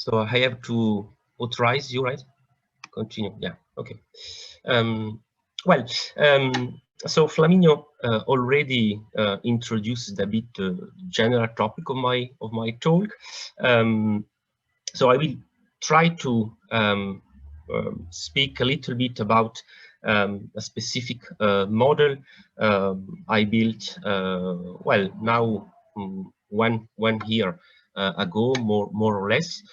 So I have to authorize you, right? Continue. Yeah. Okay. Well, so Flaminio already introduced a bit the general topic of my talk. So I will try to speak a little bit about a specific model I built. Well, now 1 year ago, more or less,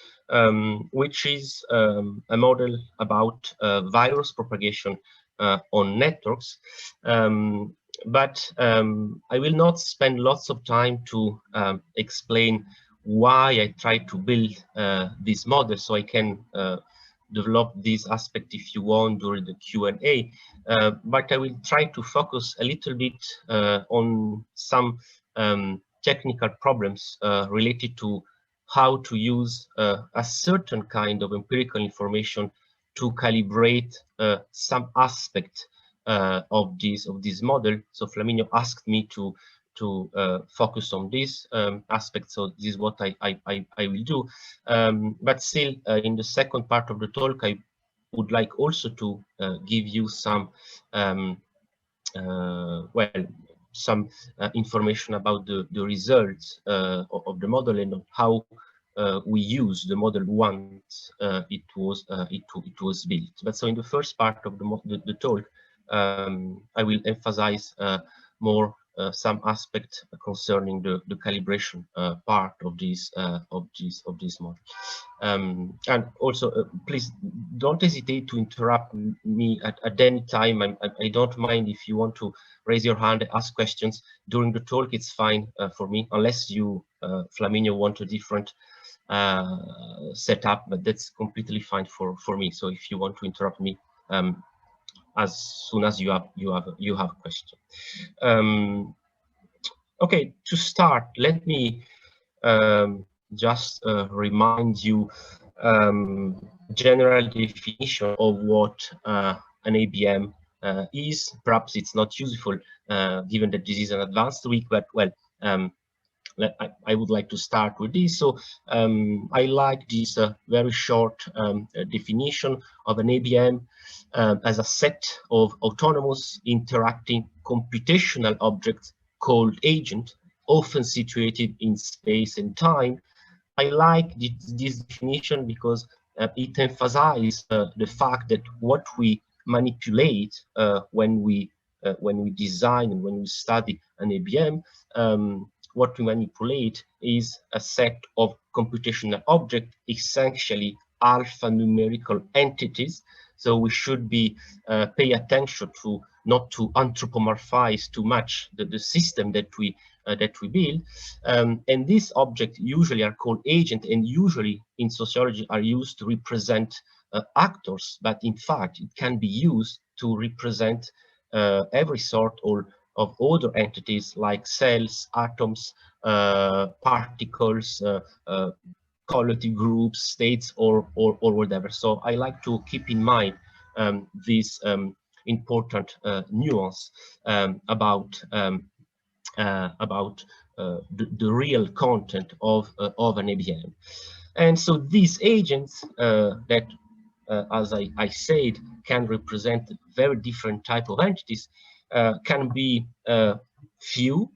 which is a model about virus propagation on networks. But I will not spend lots of time to explain why I try to build this model, so I can develop this aspect if you want during the Q&A. But I will try to focus a little bit on some technical problems related to how to use a certain kind of empirical information to calibrate some aspect of this model. So Flaminio asked me to focus on this aspect, so this is what I will do. But still, in the second part of the talk, I would like also to give you some well, some information about the results of the model and how we use the model once it was built. But so in the first part of the talk, I will emphasize more some aspect concerning the calibration part of this model. And also, please don't hesitate to interrupt me at any time. I don't mind if you want to raise your hand, ask questions during the talk. It's fine for me, unless you, Flaminio, want a different setup, but that's completely fine for me. So if you want to interrupt me as soon as you have a question. Okay, to start, let me just remind you general definition of what an ABM is. Perhaps it's not useful given that this is an advanced week, but well, I would like to start with this. So I like this very short definition of an ABM as a set of autonomous interacting computational objects called agent, often situated in space and time. I like this definition because it emphasizes the fact that what we manipulate when we design and when we study an ABM, what we manipulate is a set of computational objects, essentially alphanumerical entities. So we should be pay attention to not to anthropomorphize too much the system that we build. And these objects usually are called agent, and usually in sociology are used to represent actors, but in fact it can be used to represent every sort of other entities like cells, atoms, particles, quality groups, states, or whatever. So I like to keep in mind this important nuance about the real content of an ABM. And so these agents that, as I said, can represent very different type of entities, can be a few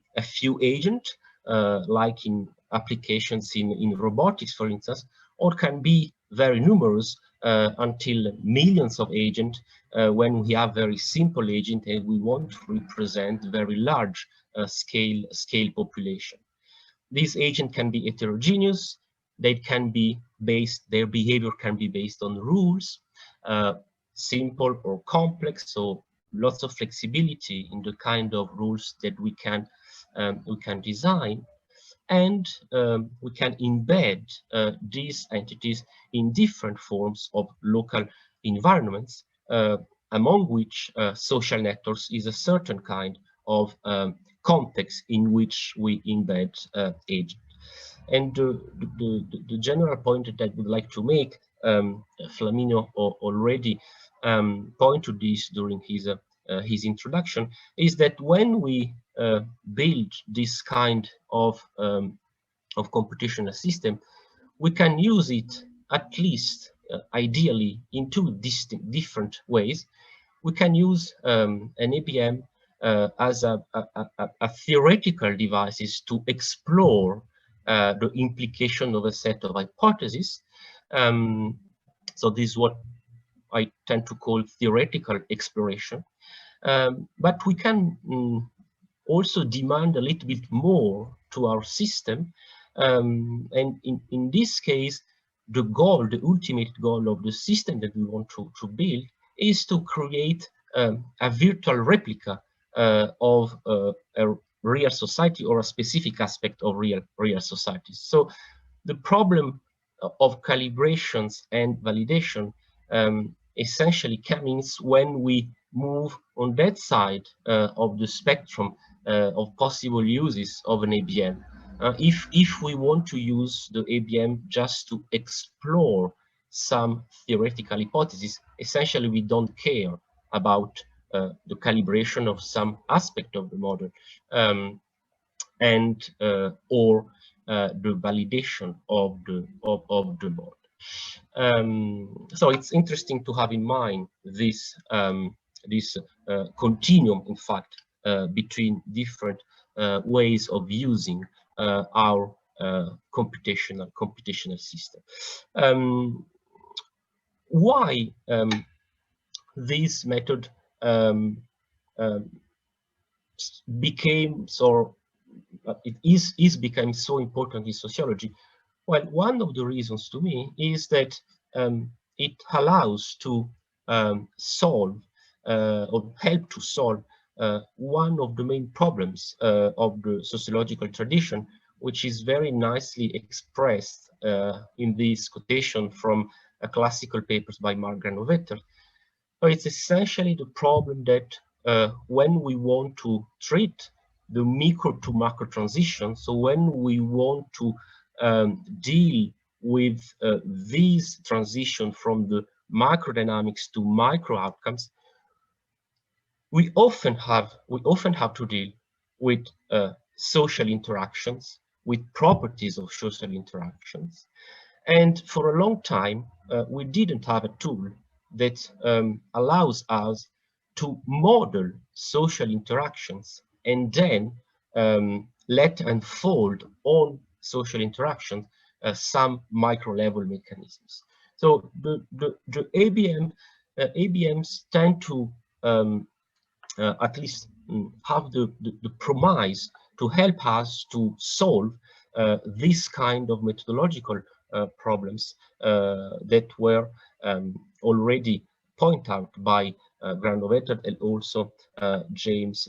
agents, like in applications in robotics, for instance, or can be very numerous until millions of agents when we have very simple agent and we want to represent very large scale population. These agents can be heterogeneous. They can be based, their behavior can be based on rules, simple or complex, so lots of flexibility in the kind of rules that we can design. And we can embed these entities in different forms of local environments, among which social networks is a certain kind of context in which we embed agents. And the general point that I would like to make, Flaminio already pointed to this during his introduction, is that when we build this kind of computational system, we can use it at least ideally in two different ways. We can use an ABM as a theoretical device to explore the implication of a set of hypotheses. So this is what I tend to call theoretical exploration. But we can also demand a little bit more to our system. And in this case, the goal, the ultimate goal of the system that we want to build is to create a virtual replica of a real society or a specific aspect of real societies. So the problem of calibrations and validation essentially comes when we move on that side of the spectrum of possible uses of an ABM. If we want to use the ABM just to explore some theoretical hypothesis, essentially we don't care about the calibration of some aspect of the model and or the validation of the model. So it's interesting to have in mind this this continuum, in fact, between different ways of using our computational system. Why this method became so it is becoming so important in sociology? Well, one of the reasons to me is that it allows to solve or help to solve one of the main problems of the sociological tradition, which is very nicely expressed in this quotation from classical papers by Mark Granovetter. So it's essentially the problem that when we want to treat the micro to macro transition, so when we want to deal with these transition from the macro dynamics to micro outcomes, we often have to deal with social interactions, with properties of social interactions. And for a long time, we didn't have a tool that allows us to model social interactions and then let unfold on social interactions some micro level mechanisms. So the ABMs tend to at least have the promise to help us to solve this kind of methodological problems that were already pointed out by Granovetter and also James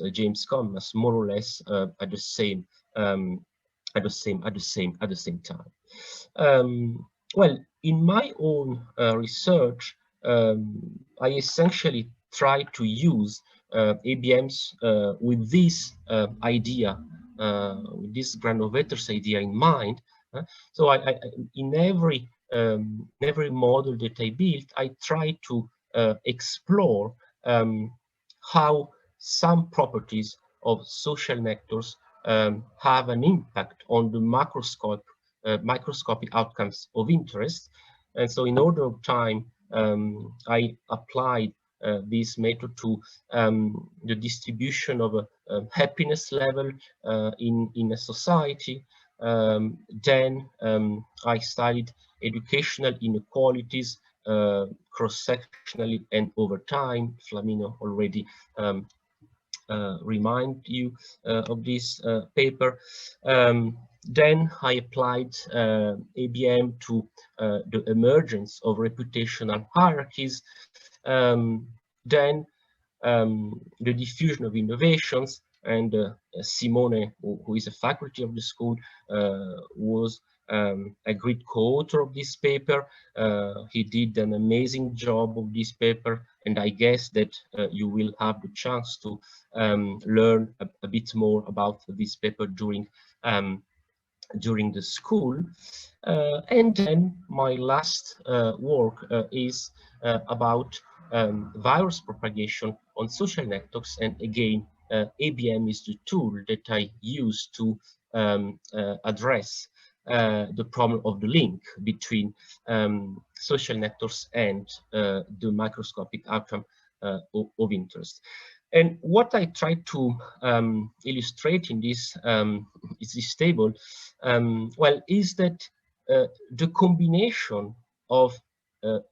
Conmas, more or less at the same time. Well, in my own research, I essentially try to use ABMs with this idea, with this Granovetter's idea in mind. So in every model that I built, I try to explore how some properties of social networks have an impact on the microscopic outcomes of interest. And so in order of time, I applied this method to the distribution of a happiness level in a society. Then I studied educational inequalities cross-sectionally and over time. Flamino already remind you of this paper. Then I applied ABM to the emergence of reputational hierarchies. Then the diffusion of innovations, and Simone, who is a faculty of the school, was a great co-author of this paper. He did an amazing job of this paper, and I guess that you will have the chance to learn a bit more about this paper during the school. And then my last work is about virus propagation on social networks, and again ABM is the tool that I use to address the problem of the link between social networks and the microscopic outcome of interest. And what I try to illustrate in this table, well, is that the combination of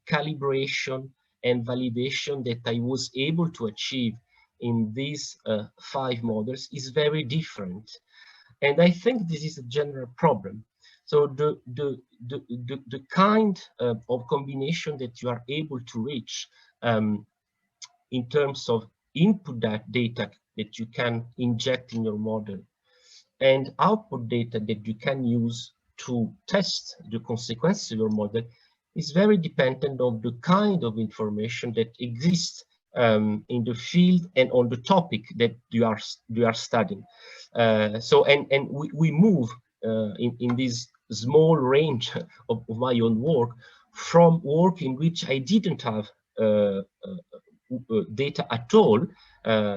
calibration and validation that I was able to achieve in these 5 models is very different. And I think this is a general problem. So the kind of combination that you are able to reach in terms of input data that you can inject in your model and output data that you can use to test the consequences of your model is very dependent on the kind of information that exists in the field and on the topic that you are studying. So we move in this small range of my own work from work in which I didn't have data at all.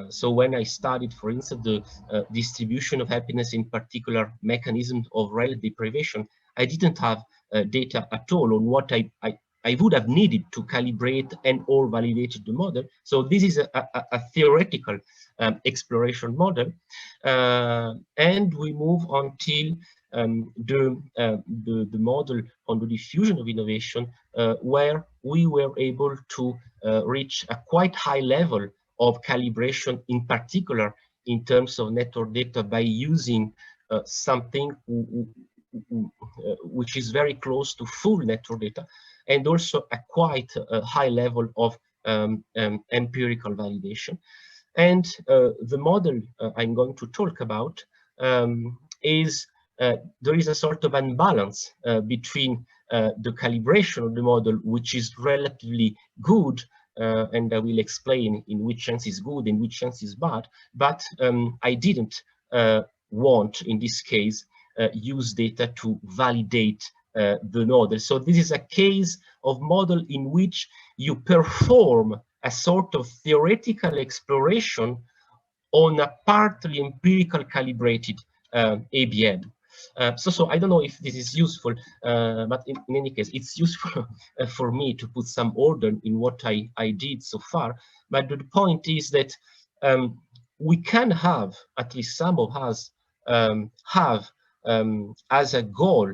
So when I studied, for instance, the distribution of happiness, in particular mechanisms of relative deprivation, I didn't have data at all on what I would have needed to calibrate and or validate the model. So this is a theoretical exploration model, and we move until the model on the diffusion of innovation, where we were able to reach a quite high level of calibration, in particular in terms of network data, by using something which is very close to full network data, and also a quite high level of empirical validation. And the model I'm going to talk about is there is a sort of imbalance between the calibration of the model, which is relatively good, and I will explain in which sense is good, in which sense is bad, but I didn't want, in this case, use data to validate the model. So this is a case of model in which you perform a sort of theoretical exploration on a partly empirical calibrated ABM. So I don't know if this is useful, but in any case, it's useful for me to put some order in what I did so far. But the point is that we can have, at least some of us have as a goal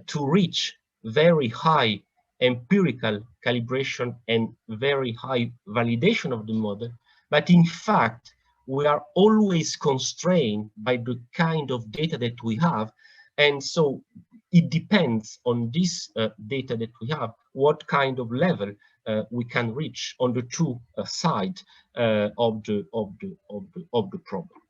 to reach very high empirical calibration and very high validation of the model. But in fact, we are always constrained by the kind of data that we have. And so it depends on this data that we have, what kind of level we can reach on the two sides of the problem.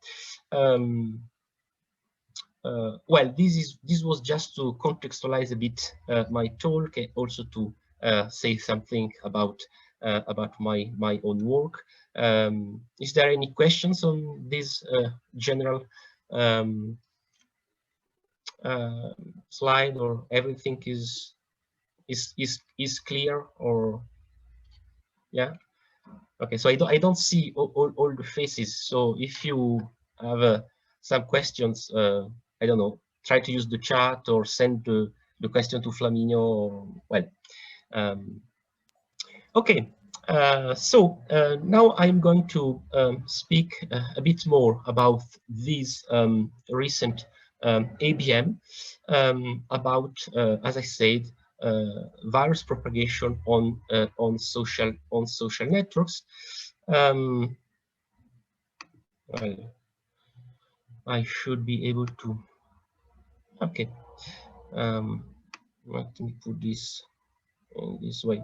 Well, this was just to contextualize a bit my talk, and also to say something about my own work. Is there any questions on this general slide, or everything is clear? Or yeah, okay. So I don't see all the faces. So if you have some questions, I don't know, try to use the chat or send the question to Flaminio. Or, well, okay. So now I'm going to speak a bit more about these recent ABM, about, as I said, virus propagation on social networks. Well, I should be able to. Okay. Let me put this in this way.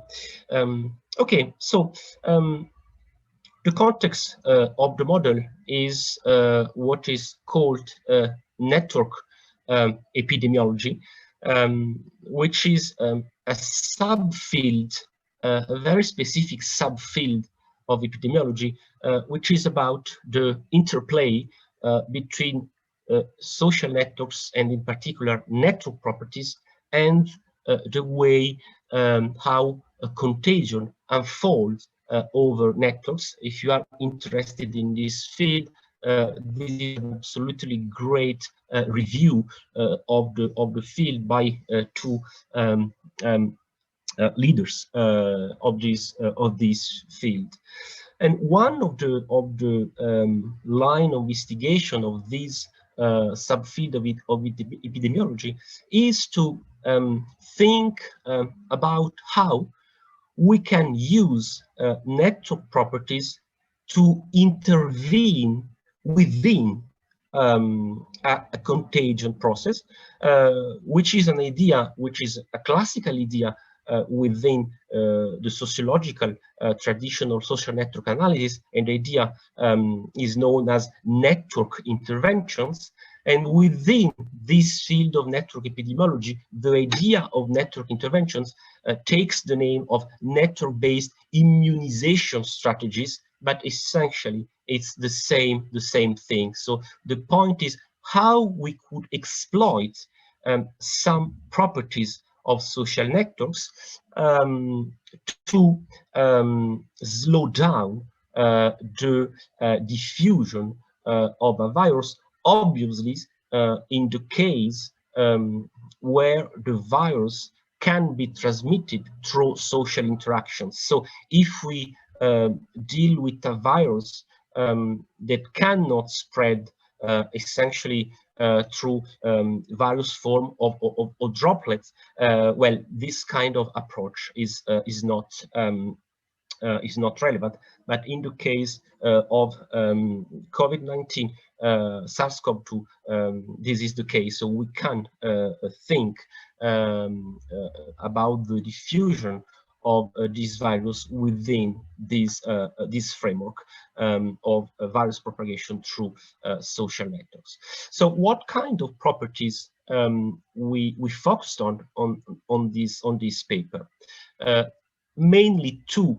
Okay, so the context of the model is what is called network epidemiology, which is a subfield, a very specific subfield of epidemiology, which is about the interplay between social networks, and in particular network properties, and the way how a contagion unfolds over networks. If you are interested in this field, this is an absolutely great review of the field by two leaders of this field. And one of the line of investigation of this subfield of epidemiology is to think about how we can use network properties to intervene within a contagion process, which is an idea, which is a classical idea within the sociological traditional social network analysis, and the idea is known as network interventions. And within this field of network epidemiology, the idea of network interventions takes the name of network-based immunization strategies, but essentially it's the same thing. So the point is how we could exploit some properties of social networks to slow down the diffusion of a virus, obviously in the case where the virus can be transmitted through social interactions. So if we deal with a virus that cannot spread essentially through various form of droplets, well, this kind of approach is not relevant. But in the case of COVID-19, SARS-CoV-2, this is the case. So we can think about the diffusion of this virus within this framework of virus propagation through social networks. So what kind of properties we focused on this paper? Mainly two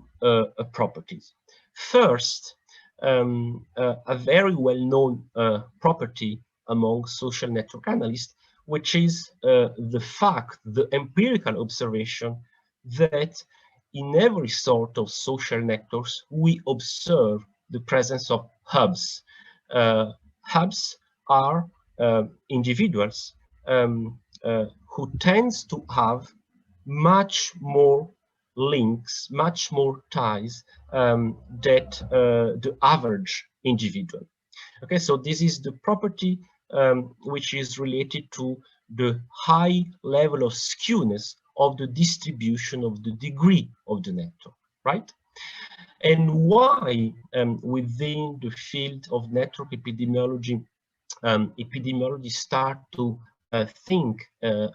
properties. First, a very well-known property among social network analysts, which is the empirical observation that in every sort of social networks, we observe the presence of hubs. Hubs are individuals who tends to have much more links, much more ties that the average individual. Okay, so this is the property which is related to the high level of skewness of the distribution of the degree of the network, right? And why within the field of network epidemiology, epidemiology start to think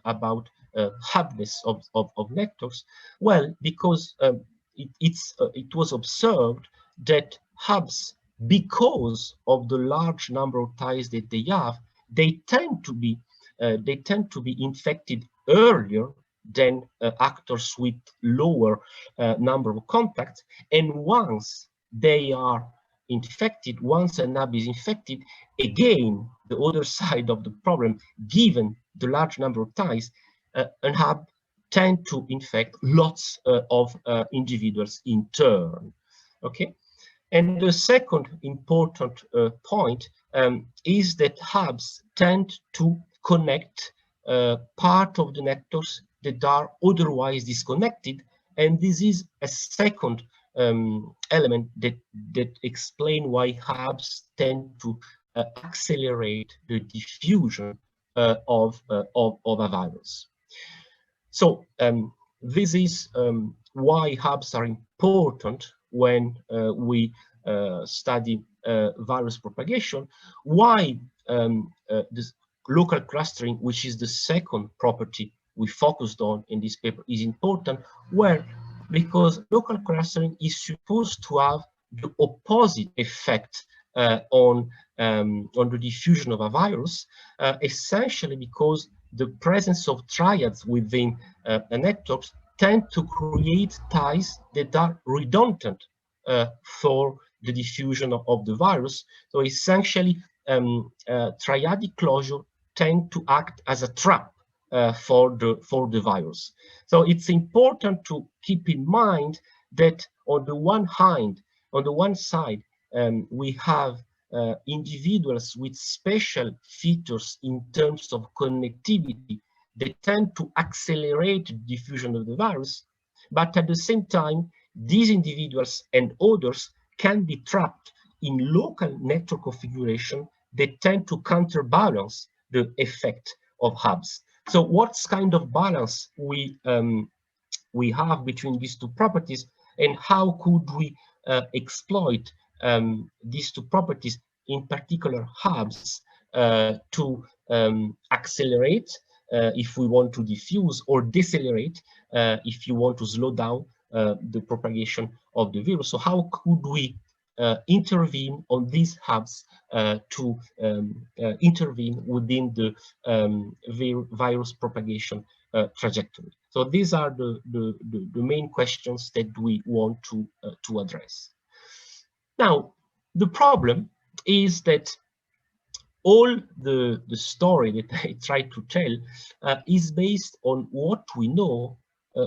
about hubness of networks? Well, because it was observed that hubs, because of the large number of ties that they have, they tend to be infected earlier than actors with lower number of contacts. And once they are infected, once a hub is infected, again, the other side of the problem, given the large number of ties, a hub tend to infect lots of individuals in turn. Okay, and the second important point is that hubs tend to connect part of the networks that are otherwise disconnected, and this is a second element that explain why hubs tend to accelerate the diffusion of a virus. So this is why hubs are important when we study virus propagation. Why this local clustering, which is the second property we focused on in this paper, is important. Well, because local clustering is supposed to have the opposite effect on the diffusion of a virus, essentially because the presence of triads within a network tend to create ties that are redundant for the diffusion of the virus. So essentially, triadic closure tend to act as a trap for the virus. So it's important to keep in mind that on the one side, we have individuals with special features in terms of connectivity, they tend to accelerate the diffusion of the virus, but at the same time, these individuals and others can be trapped in local network configuration that tend to counterbalance the effect of hubs. So what kind of balance we have between these two properties, and how could we exploit these two properties, in particular hubs, to accelerate if we want to diffuse, or decelerate if you want to slow down the propagation of the virus. So how could we intervene on these hubs to intervene within the virus propagation trajectory? So these are the main questions that we want to address. Now, the problem is that all the story that I try to tell is based on what we know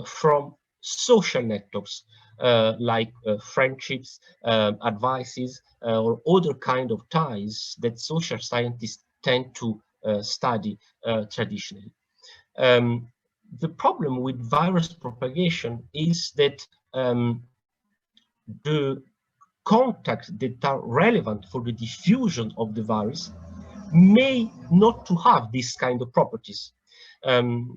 from social networks, like friendships, advices, or other kind of ties that social scientists tend to study traditionally. The problem with virus propagation is that the contacts that are relevant for the diffusion of the virus may not to have this kind of properties,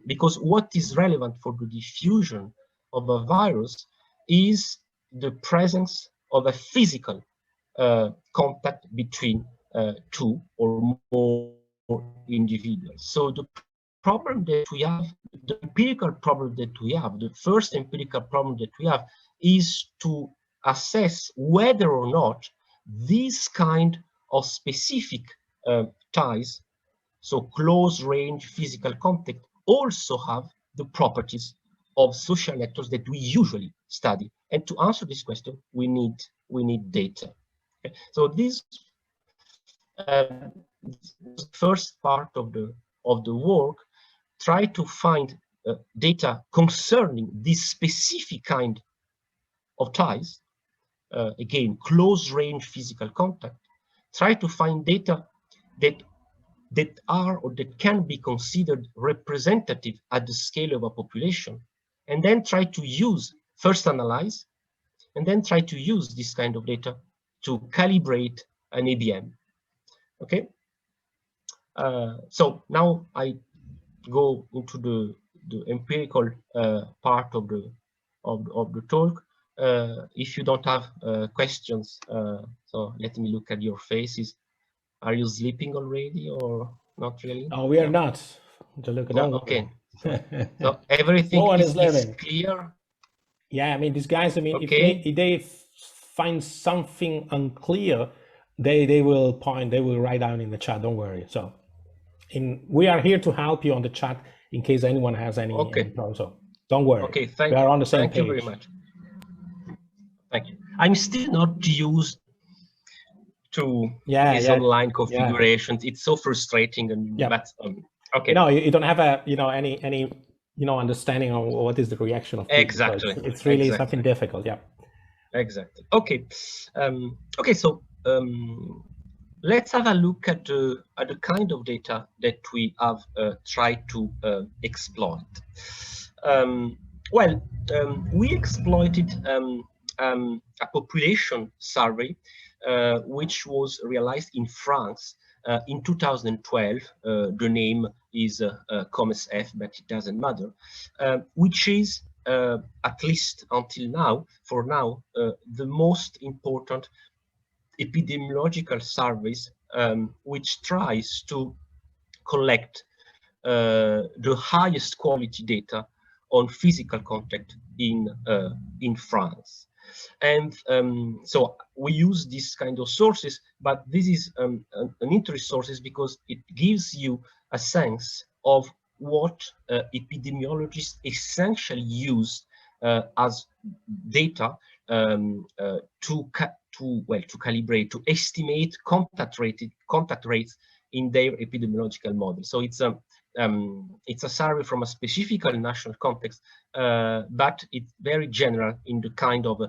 because what is relevant for the diffusion of a virus is the presence of a physical contact between two or more individuals. So the problem that we have, the empirical problem that we have, the first empirical problem that we have, is to assess whether or not this kind of specific ties, so close range physical contact, also have the properties of social networks that we usually study. And to answer this question, we need data. Okay? So this first part of the work try to find data concerning this specific kind of ties, again, close range physical contact, try to find data that are or that can be considered representative at the scale of a population, and then try to use, first analyze, and then try to use this kind of data to calibrate an ABM. Okay, so now I go into the empirical part of the talk. If you don't have questions, so let me look at your faces. Are you sleeping already or not really? No, we are not. Gianluca, don't okay. worry. So everything no one is living. Clear? Yeah, I mean, these guys, I mean, Okay. if they find something unclear, they will point, they will write down in the chat, don't worry. So we are here to help you on the chat in case anyone has any problems. So don't worry. Okay, thank we you. are on the same page. Thank you very much. Thank you. I'm still not used to these online configurations. It's so frustrating, and but okay. You know, you don't have a any understanding of what is the reaction of people. Exactly. So it's really something difficult. Yeah. Exactly. Okay. Okay. So let's have a look at the kind of data that we have tried to exploit. We exploited a population survey which was realized in France in 2012. The name is COMES-F, but it doesn't matter, which is at least until now, the most important epidemiological surveys which tries to collect the highest quality data on physical contact in France. And so we use this kind of sources, but this is an interesting sources because it gives you a sense of what epidemiologists essentially use as data to calibrate, to estimate contact rates in their epidemiological model. So it's a survey from a specific national context, but it's very general in the kind of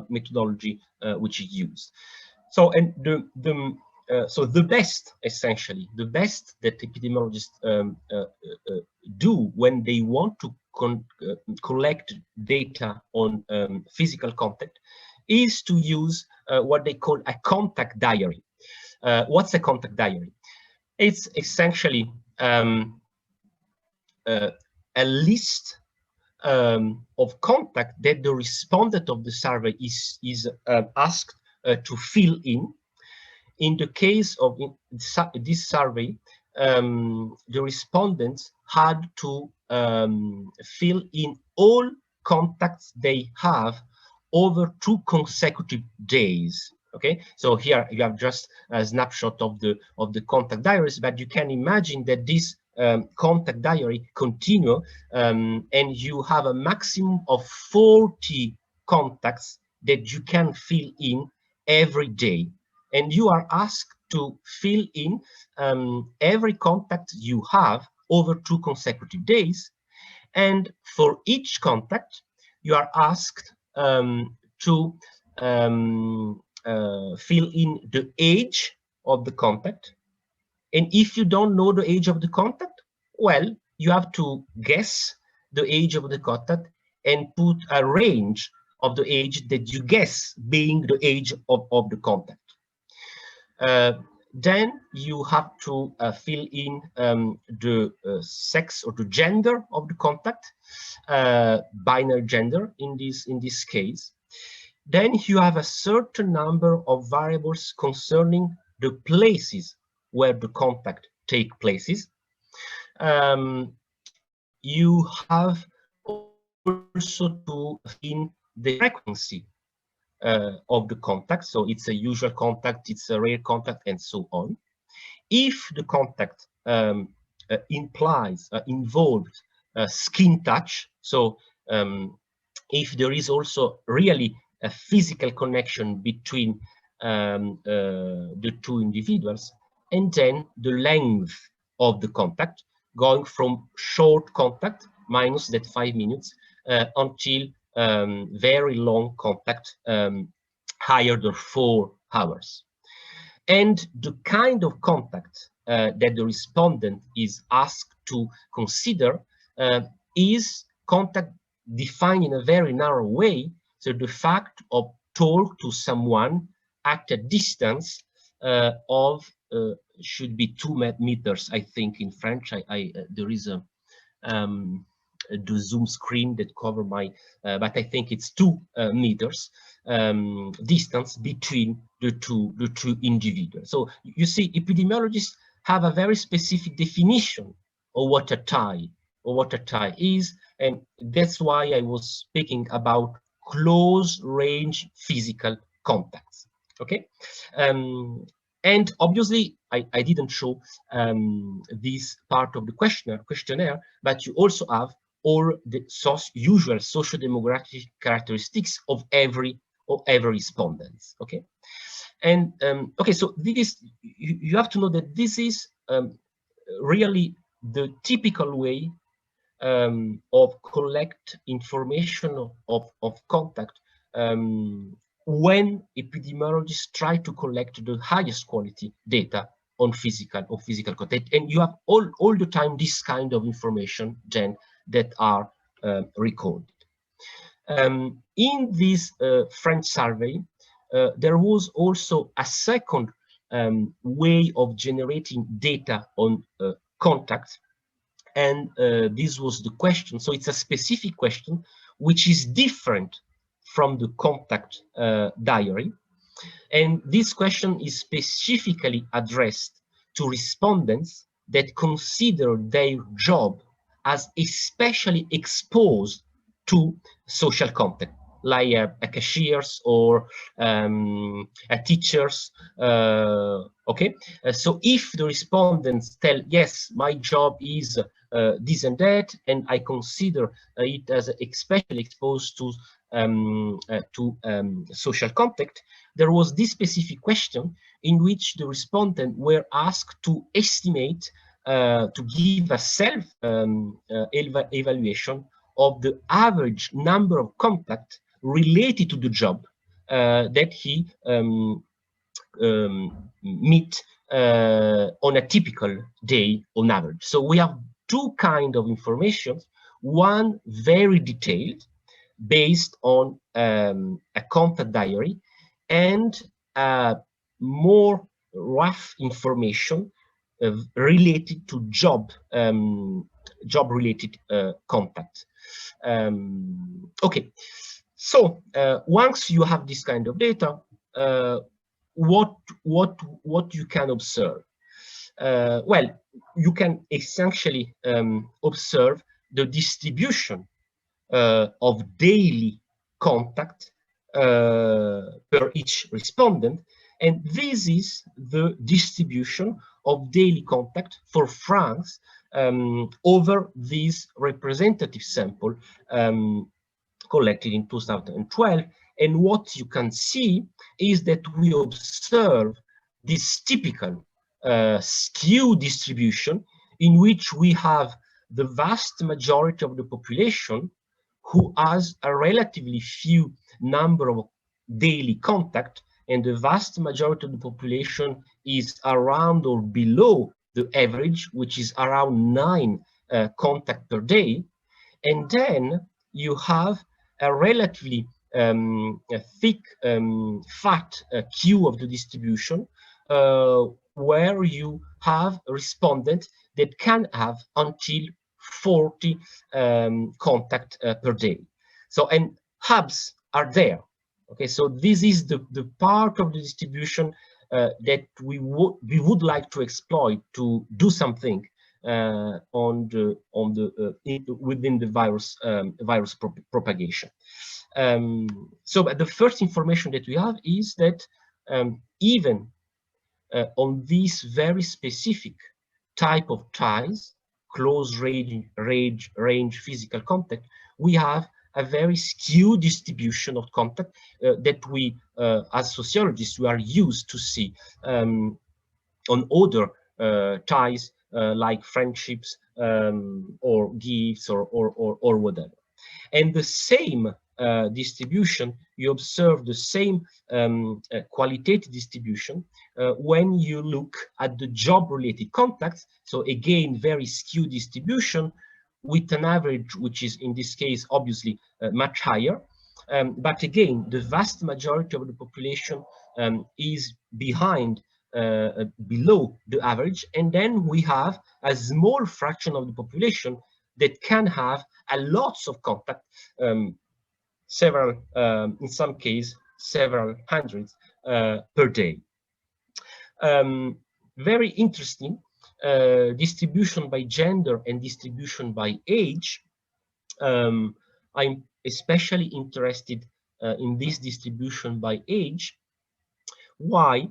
methodology which is used. So, and so the best, essentially, the best that epidemiologists do when they want to collect data on physical contact is to use what they call a contact diary. What's a contact diary? It's essentially a list of contact that the respondent of the survey is asked to fill in. In the case of this survey, the respondents had to fill in all contacts they have over 2 consecutive days. Okay, so here you have just a snapshot of the contact diaries, but you can imagine that this contact diary continue, and you have a maximum of 40 contacts that you can fill in every day, and you are asked to fill in every contact you have over 2 consecutive days, and for each contact you are asked to fill in the age of the contact. And if you don't know the age of the contact, well, you have to guess the age of the contact and put a range of the age that you guess being the age of the contact. Then you have to fill in the sex or the gender of the contact, binary gender in this case. Then you have a certain number of variables concerning the places where the contact take places. You have also to fill in the frequency of the contact. So it's a usual contact, it's a rare contact, and so on. If the contact involves skin touch, so if there is also really a physical connection between the 2 individuals, and then the length of the contact, going from short contact, minus that 5 minutes, until very long contact, higher than 4 hours. And the kind of contact that the respondent is asked to consider is contact defined in a very narrow way. So the fact of talk to someone at a distance of should be 2 meters, I think in French. There is a the Zoom screen that cover my, but I think it's 2 meters distance between the two individuals. So you see, epidemiologists have a very specific definition of what a tie is, and that's why I was speaking about close range physical contacts. Okay, and obviously I didn't show this part of the questionnaire, but you also have all the usual socio-demographic characteristics of every respondent. Okay, and okay, so this is, you have to know that this is really the typical way of collect information of contact when epidemiologists try to collect the highest quality data on physical contact, and you have all the time this kind of information then that are recorded. In this French survey, there was also a second way of generating data on contact, and this was the question. So it's a specific question which is different from the contact diary, and this question is specifically addressed to respondents that consider their job as especially exposed to social contact, like a cashiers or a teachers. Okay, so if the respondents tell, yes, my job is this and that, and I consider it as especially exposed to social contact, there was this specific question in which the respondents were asked to estimate, to give a self evaluation of the average number of contacts related to the job that he meet on a typical day on average. So we have two kinds of information, one very detailed, based on a contact diary, and more rough information related to job-related contacts. Okay, so once you have this kind of data, what you can observe? Well, you can essentially observe the distribution of daily contact per each respondent, and this is the distribution of daily contact for France over this representative sample collected in 2012. And what you can see is that we observe this typical skew distribution in which we have the vast majority of the population who has a relatively few number of daily contact, and the vast majority of the population is around or below the average, which is around 9 contact per day. And then you have a relatively thick, fat queue of the distribution, where you have respondents that can have until 40 contact per day. So, and hubs are there. Okay, so this is the part of the distribution that we would like to exploit to do something within the virus propagation. So the first information that we have is that even on this very specific type of ties, close range physical contact, we have a very skewed distribution of contact that we, as sociologists, we are used to see on other ties like friendships or gifts or whatever. And the same distribution, you observe the same qualitative distribution when you look at the job-related contacts. So again, very skewed distribution with an average, which is in this case obviously much higher. But again, the vast majority of the population is below the average, and then we have a small fraction of the population that can have a lots of contact, several, in some cases, several hundreds per day. Very interesting distribution by gender and distribution by age. I'm especially interested in this distribution by age. Why?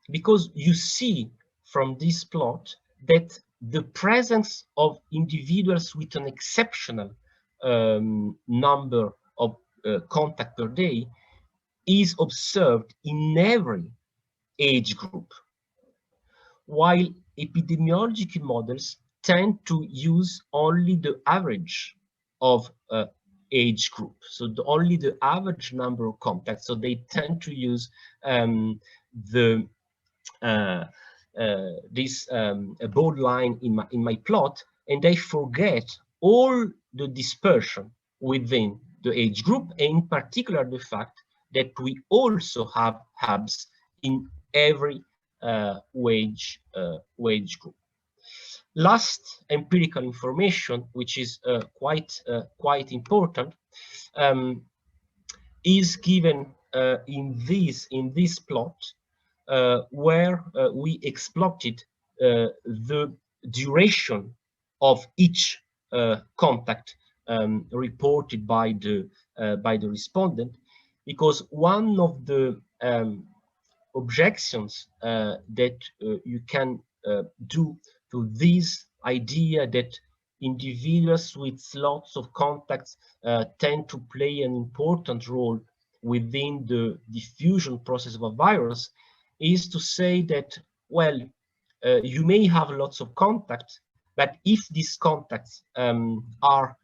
Because you see from this plot that the presence of individuals with an exceptional number of contact per day is observed in every age group, while epidemiological models tend to use only the average of age group, so only the average number of contacts. So they tend to use this bold line in my plot, and they forget all the dispersion within the age group, and in particular the fact that we also have hubs in every wage group. Last empirical information, which is quite important, is given in this plot, where we exploited the duration of each contact reported by the respondent, because one of the objections that you can do to this idea that individuals with lots of contacts tend to play an important role within the diffusion process of a virus is to say that, well, you may have lots of contacts, but if these contacts are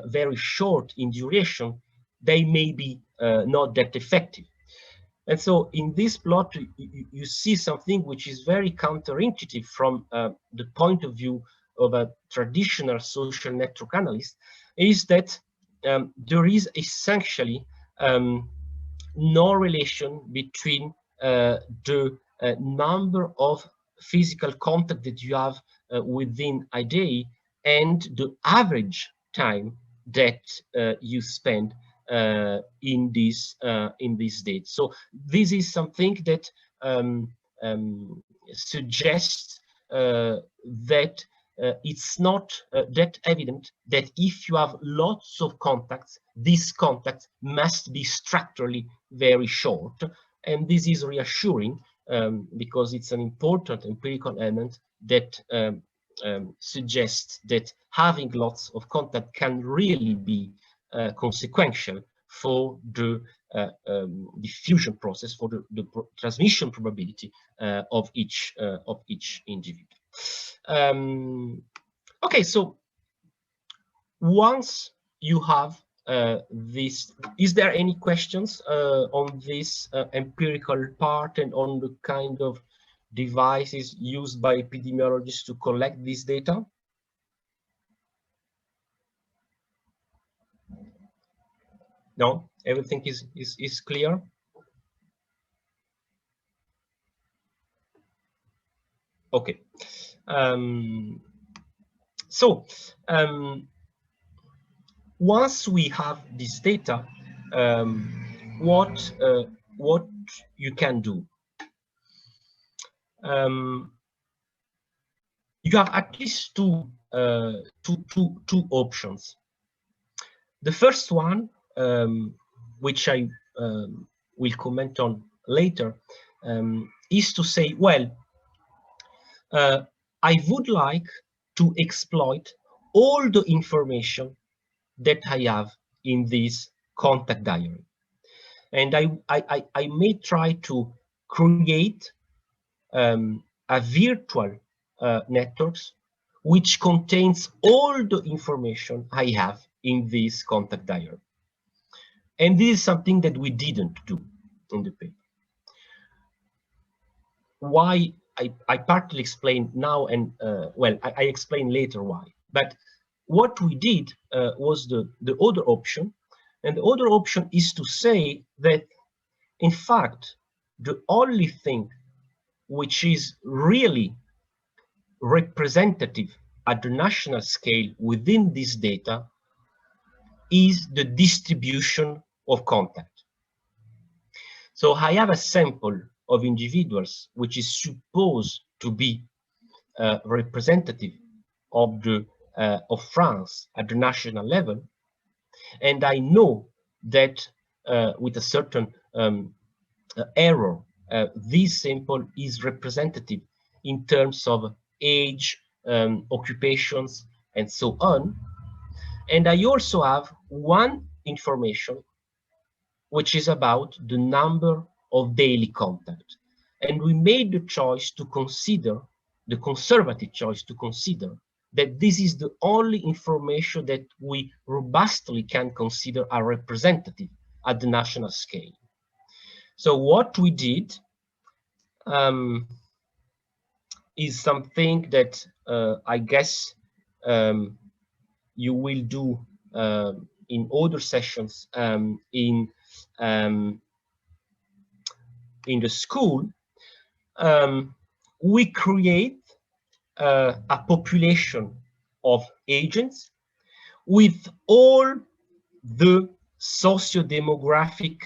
very short in duration, they may be not that effective. And so in this plot, you see something which is very counterintuitive from the point of view of a traditional social network analyst, is that there is essentially no relation between the number of physical contact that you have within a day and the average time that you spend in this date. So this is something that suggests that it's not that evident that if you have lots of contacts, these contacts must be structurally very short. And this is reassuring because it's an important empirical element that suggests that having lots of contact can really be consequential for the diffusion process, for the transmission probability of each individual. Okay, so once you have this, is there any questions on this empirical part and on the kind of devices used by epidemiologists to collect this data? No, everything is clear. Okay. Once we have this data, what you can do? You have at least two options. The first one, which I will comment on later, is to say, well, I would like to exploit all the information that I have in this contact diary. And I may try to create a virtual networks which contains all the information I have in this contact diary. And this is something that we didn't do in the paper. Why? I partly explain now, and well, I explain later why. But what we did was the other option, and the other option is to say that, in fact, the only thing which is really representative at the national scale within this data is the distribution of contact. So I have a sample of individuals which is supposed to be representative of the of France at the national level, and I know that with a certain error, this sample is representative in terms of age, occupations, and so on. And I also have one information which is about the number of daily contact. And we made the choice to consider, the conservative choice to consider, that this is the only information that we robustly can consider are representative at the national scale. So what we did is something that I guess you will do in other sessions in the school. We create a population of agents with all the socio-demographic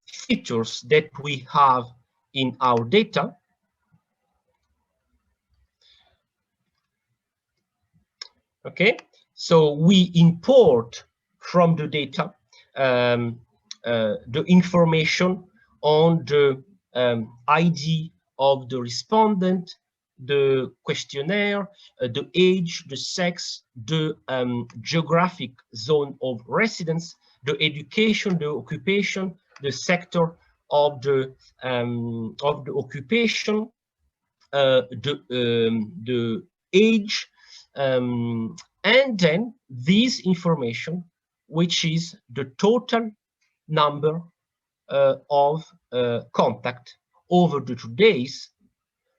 features that we have in our data. Okay, so we import from the data the information on the ID of the respondent, the questionnaire, the age, the sex, the geographic zone of residence, the education, the occupation, the sector of the occupation, the age, and then this information, which is the total number of contact over the 2 days,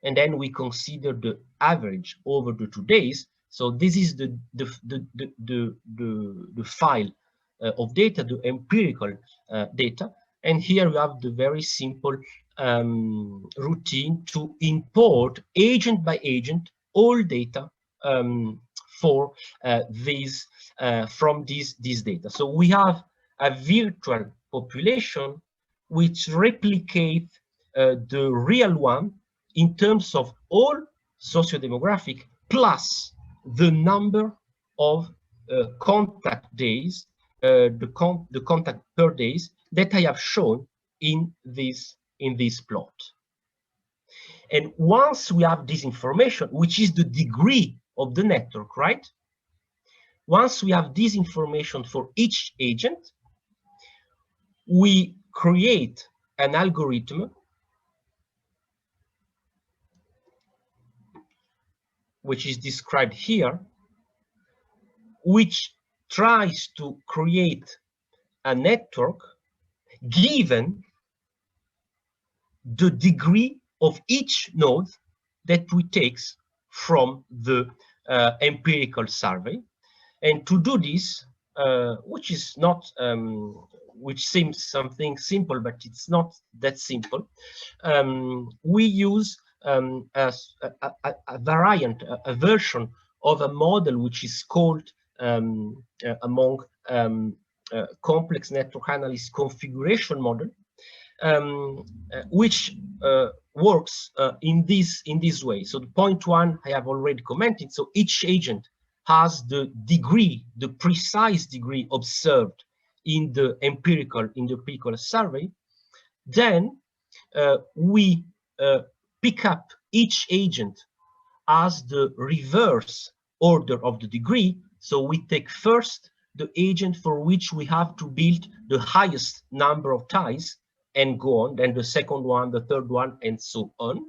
and then we consider the average over the 2 days. So this is the file of data, the empirical data, and here we have the very simple routine to import agent by agent all data for these from this data. So we have a virtual population which replicates the real one in terms of all sociodemographic plus the number of contact days, the contact per days that I have shown in this plot. And once we have this information, which is the degree of the network, right? Once we have this information for each agent, we create an algorithm which is described here, which tries to create a network given the degree of each node that we take from the empirical survey. And to do this, which is not, which seems something simple, but it's not that simple, we use a variant, a version of a model which is called among complex network analysis configuration model, which works in this way. So the point one I have already commented. So each agent has the degree, the precise degree observed in the empirical survey. Then we pick up each agent as the reverse order of the degree. So we take first the agent for which we have to build the highest number of ties and go on, then the second one, the third one, and so on.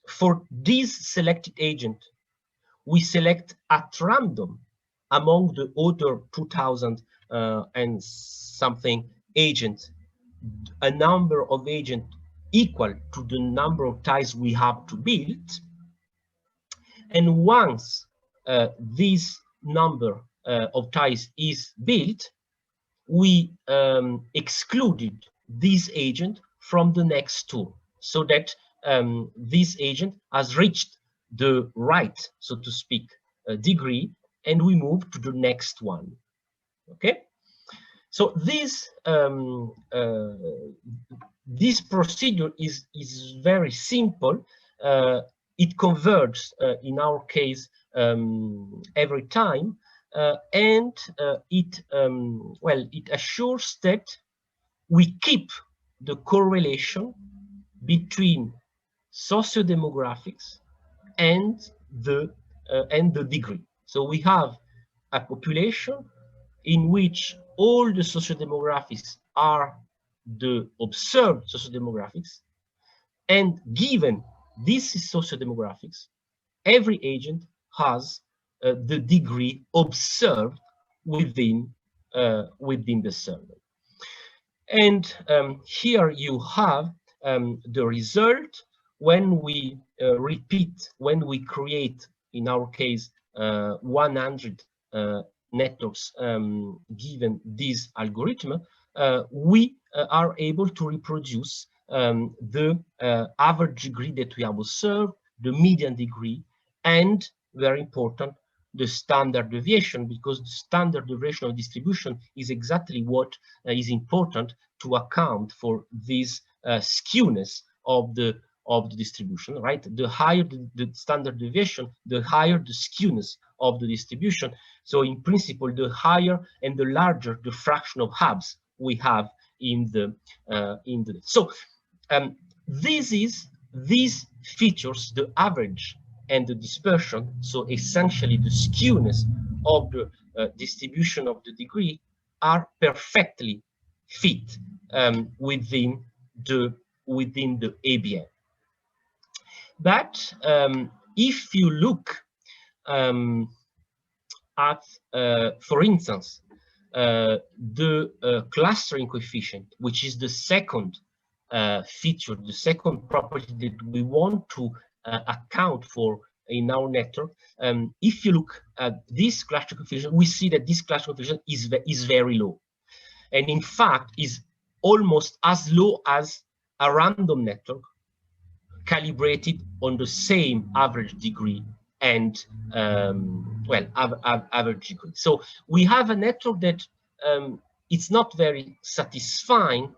For this selected agent, we select at random among the other 2,000 and something agents, a number of agents equal to the number of ties we have to build. And once this number of ties is built, we excluded this agent from the next two, so that this agent has reached the right, so to speak, degree, and we move to the next one. Okay, so this this procedure is very simple. It converges in our case every time, and it assures that we keep the correlation between sociodemographics and the degree. So we have a population in which all the sociodemographics are the observed sociodemographics, and given this is sociodemographics, every agent has the degree observed within the survey. And here you have the result when we repeat, when we create, in our case, 100 networks given this algorithm, we are able to reproduce the average degree that we have observed, the median degree, and very important, the standard deviation, because the standard deviation of distribution is exactly what is important to account for this skewness of the distribution, right? The higher the standard deviation, the higher the skewness of the distribution. So in principle, the higher and the larger the fraction of hubs we have in the so these features, the average and the dispersion, so essentially the skewness of the distribution of the degree, are perfectly fit within the ABM. But if you look at, for instance, the clustering coefficient, which is the second feature, the second property that we want to account for in our network. If you look at this cluster coefficient, we see that this cluster coefficient is very low, and in fact is almost as low as a random network calibrated on the same average degree and average degree. So we have a network that it's not very satisfying,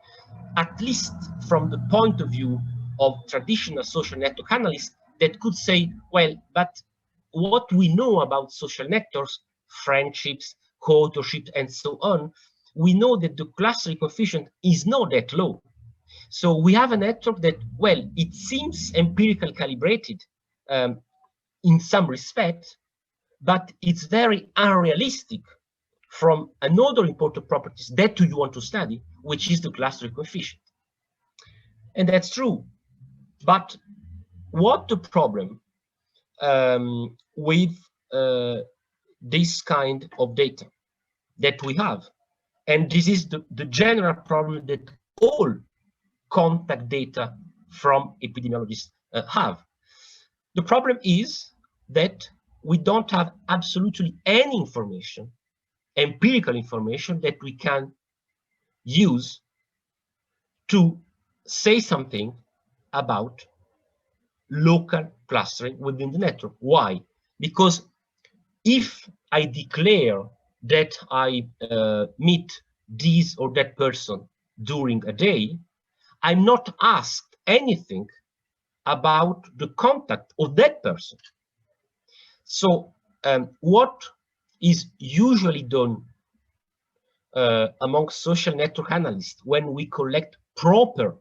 at least from the point of view of traditional social network analysts that could say, well, but what we know about social networks, friendships, co-autorships, and so on, we know that the clustering coefficient is not that low. So we have a network that, well, it seems empirically calibrated in some respect, but it's very unrealistic from another important properties that you want to study, which is the clustering coefficient. And that's true. But what the problem with this kind of data that we have, and this is the general problem that all contact data from epidemiologists have. The problem is that we don't have absolutely any information, empirical information, that we can use to say something about local clustering within the network. Why? Because if I declare that I meet this or that person during a day, I'm not asked anything about the contact of that person. So what is usually done among social network analysts when we collect proper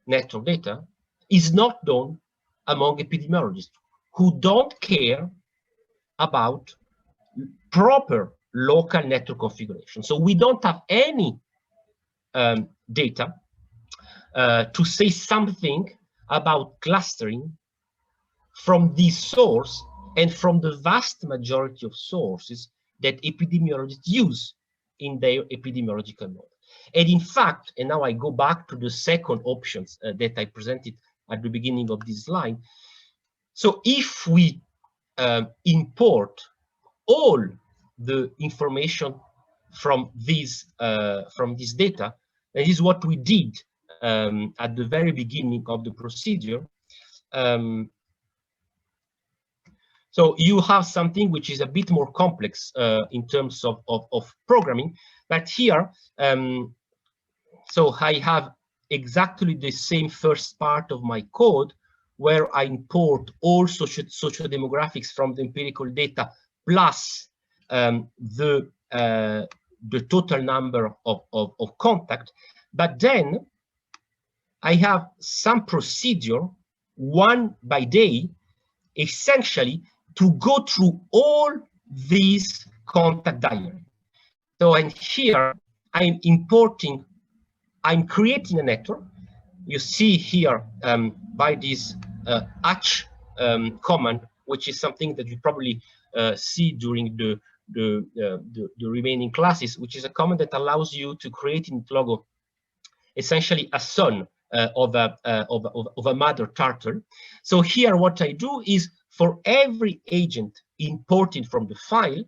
network data is not done among epidemiologists who don't care about proper local network configuration. So we don't have any data to say something about clustering from this source and from the vast majority of sources that epidemiologists use in their epidemiological model. And in fact, and now I go back to the second options that I presented at the beginning of this slide. So if we import all the information from this data, that is what we did at the very beginning of the procedure. So you have something which is a bit more complex in terms of programming, but here, so I have exactly the same first part of my code where I import all socio-demographics from the empirical data plus the total number of contact, but then I have some procedure one by day, essentially to go through all these contact diaries. So, and here I'm importing, I'm creating a network. You see here by this hatch command, which is something that you probably see during the remaining classes, which is a command that allows you to create in NetLogo essentially a son of a mother turtle. So here what I do is for every agent imported from the file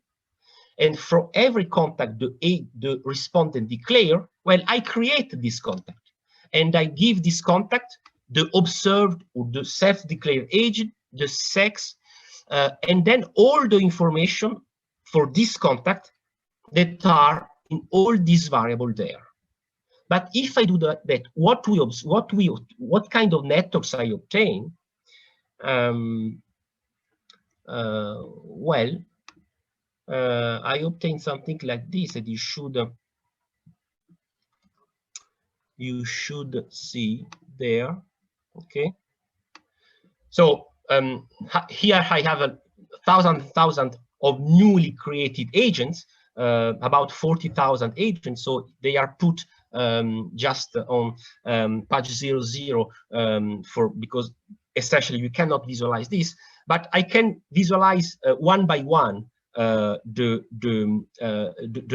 and for every contact the respondent declare, well, I create this contact and I give this contact the observed or the self-declared agent, the sex, and then all the information for this contact that are in all these variables there. But if I do that, what kind of networks I obtain? I obtain something like this that you should see there. Okay. So here I have a thousand of newly created agents, about 40,000 agents. So they are put just on page 00 because essentially you cannot visualize this, but I can visualize one by one the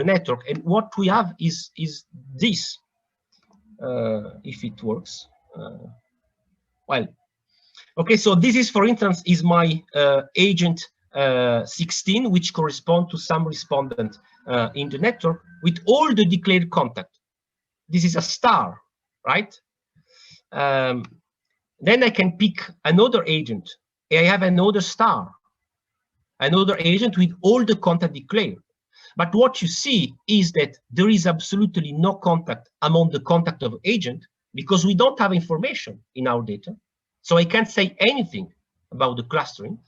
network. And what we have is this. If it works, well, okay. So this is, for instance, is my agent 16, which correspond to some respondent in the network with all the declared contact. This is a star, right? Then I can pick another agent. I have another star, another agent with all the contact declared. But what you see is that there is absolutely no contact among the contact of agent, because we don't have information in our data. So I can't say anything about the clustering.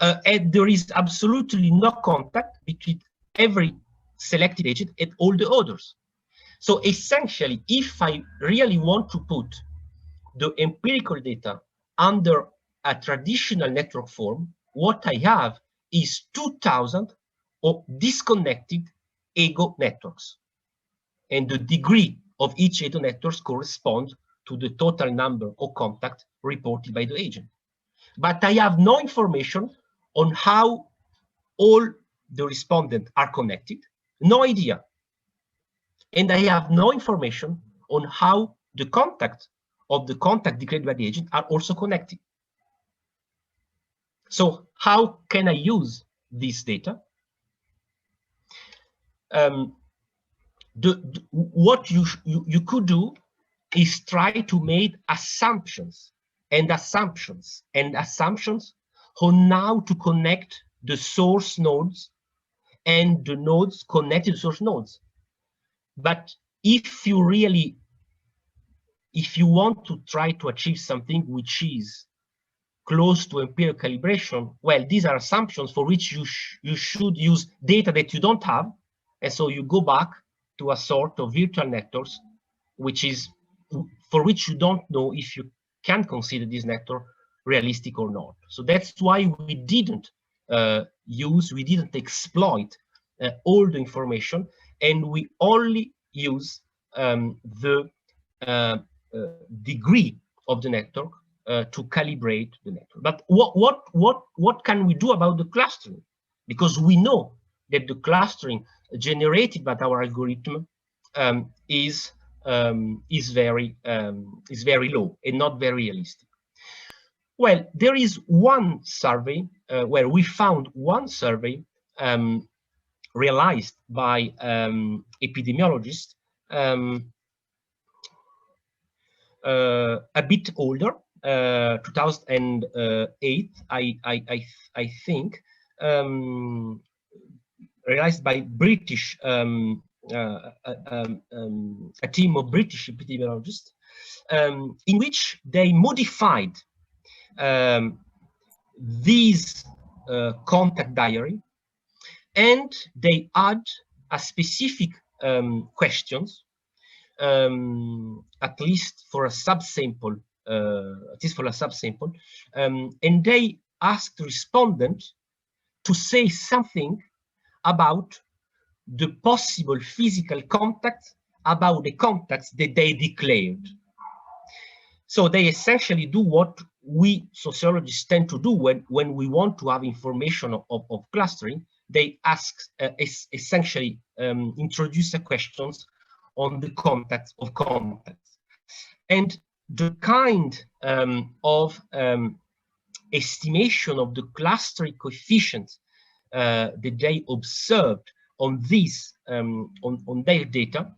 And there is absolutely no contact between every selected agent and all the others. So essentially, if I really want to put the empirical data under a traditional network form, what I have is 2,000 of disconnected ego networks. And the degree of each ego networks corresponds to the total number of contacts reported by the agent. But I have no information on how all the respondents are connected, no idea. And I have no information on how the contact of the contact declared by the agent are also connected. So how can I use this data? What you could do is try to make assumptions and assumptions and assumptions on how to connect the source nodes and the nodes connected to source nodes. But if you want to try to achieve something which is close to empirical calibration, well, these are assumptions for which you should use data that you don't have. And so you go back to a sort of virtual networks, for which you don't know if you can consider this network realistic or not. So that's why we didn't exploit all the information, and we only use the degree of the network to calibrate the network. But what can we do about the clustering? Because we know that the clustering generated by our algorithm is very low and not very realistic. Well, there is one survey where we found one survey realized by epidemiologists, a bit older, 2008, I think, realized by British, a team of British epidemiologists, in which they modified these contact diary, and they add a specific questions, at least for a subsample, and they asked the respondent to say something about the possible physical contact, about the contacts that they declared. So they essentially do what we sociologists tend to do when we want to have information of clustering. They ask, essentially introduce a questions on the contacts of contacts. And the kind of estimation of the clustering coefficient that they observed on this, on their data,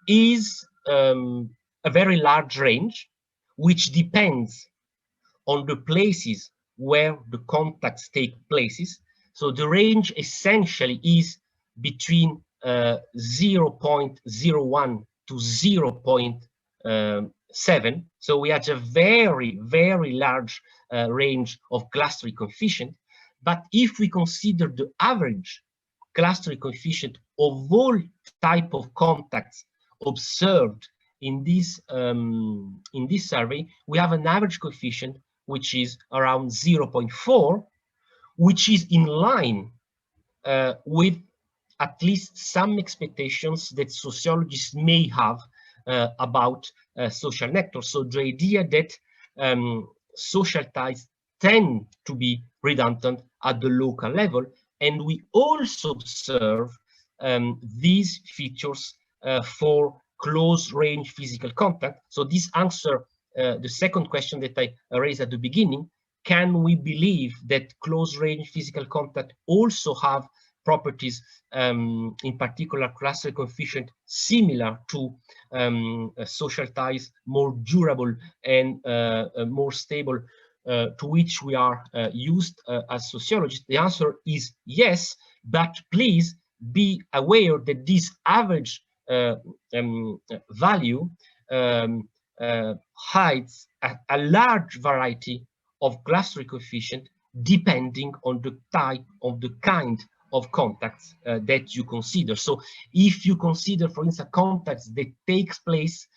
is a very large range, which depends on the places where the contacts take places. So the range essentially is between 0.01 to 0.7. So we have a very, very large range of clustering coefficient. But if we consider the average clustering coefficient of all type of contacts observed in this survey, we have an average coefficient which is around 0.4, which is in line with at least some expectations that sociologists may have about social networks. So the idea that social ties tend to be redundant at the local level, and we also observe these features for close-range physical contact. So this answer the second question that I raised at the beginning: can we believe that close-range physical contact also have properties, in particular cluster coefficient, similar to social ties, more durable and more stable, to which we are used as sociologists? The answer is yes, but please be aware that this average value hides a large variety of cluster coefficient depending on the type of the kind of contacts that you consider. So if you consider, for instance, contacts that takes place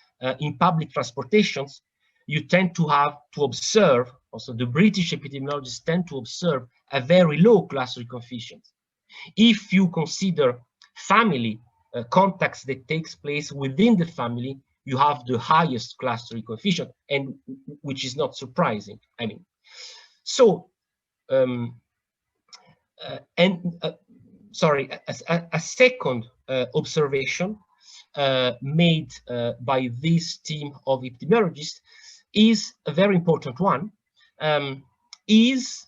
in public transportations, you tend to have to observe, also the British epidemiologists tend to observe a very low cluster coefficient. If you consider family contacts that takes place within the family, you have the highest cluster coefficient, and which is not surprising. I mean, so sorry, a second observation made by this team of epidemiologists is a very important one, is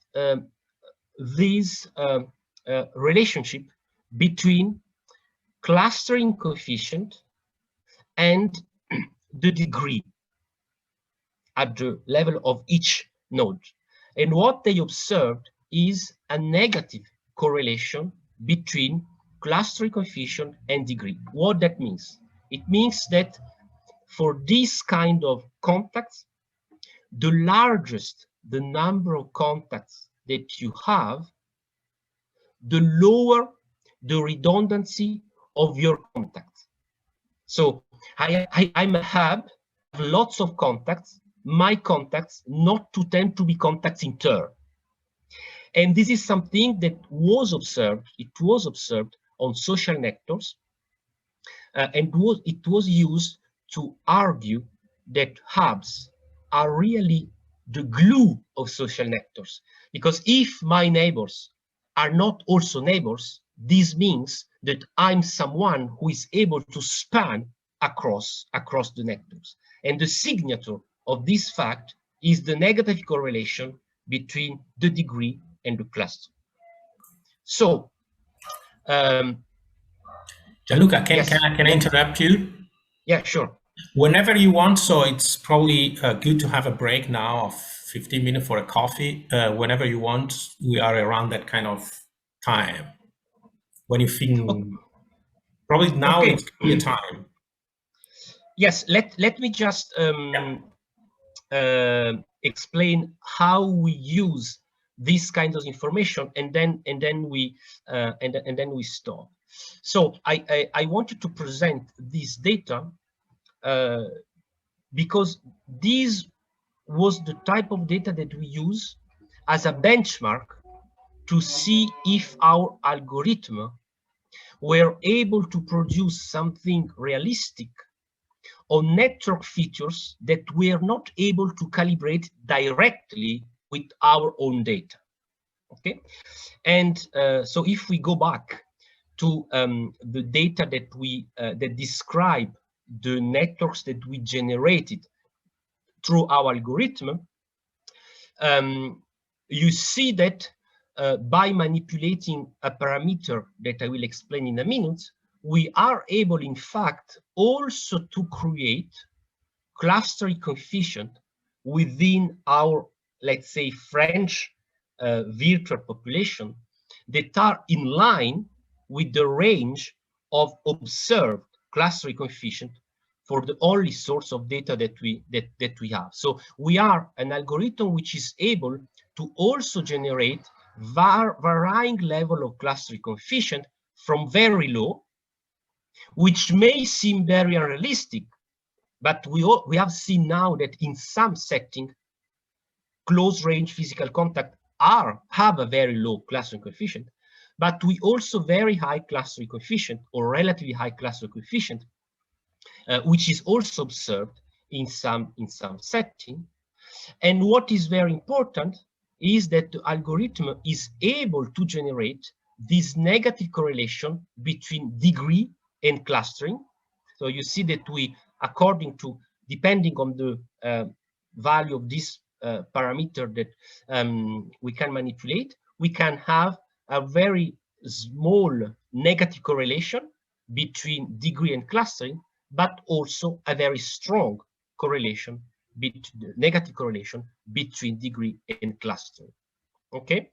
this relationship between clustering coefficient and the degree at the level of each node. And what they observed is a negative correlation between clustering coefficient and degree. What that means? It means that for this kind of contacts, the largest the number of contacts that you have, the lower the redundancy of your contacts. So I'm a hub, have lots of contacts, my contacts not to tend to be contacts in turn. And this is something that was observed, it was observed on social networks, and it was used to argue that hubs are really the glue of social networks. Because if my neighbors are not also neighbors, this means that I'm someone who is able to span across the networks. And the signature of this fact is the negative correlation between the degree and the cluster. So, Gianluca, can yes. I interrupt you? Yeah, sure. Whenever you want, so it's probably good to have a break now of 15 minutes for a coffee. Whenever you want, we are around that kind of time. When you think, Okay. probably now Okay. it's clear time. Yes, let me just explain how we use this kind of information, and then we stop. So I wanted to present this data because this was the type of data that we use as a benchmark to see if our algorithm were able to produce something realistic on network features that we are not able to calibrate directly with our own data. Okay, and so if we go back to the data that we that describe the networks that we generated through our algorithm, you see that by manipulating a parameter that I will explain in a minute, we are able, in fact, also to create clustering coefficient within our, let's say, French virtual population that are in line with the range of observed clustering coefficient for the only source of data that we have. So we are an algorithm which is able to also generate varying level of clustering coefficient from very low, which may seem very unrealistic, but we have seen now that in some setting, close range physical contact have a very low clustering coefficient, but we also very high clustering coefficient or relatively high clustering coefficient, which is also observed in some setting. And what is very important is that the algorithm is able to generate this negative correlation between degree and clustering. So you see that we, according to, depending on the value of this parameter that we can manipulate, we can have a very small negative correlation between degree and clustering, but also a very strong correlation, negative correlation between degree and clustering. Okay,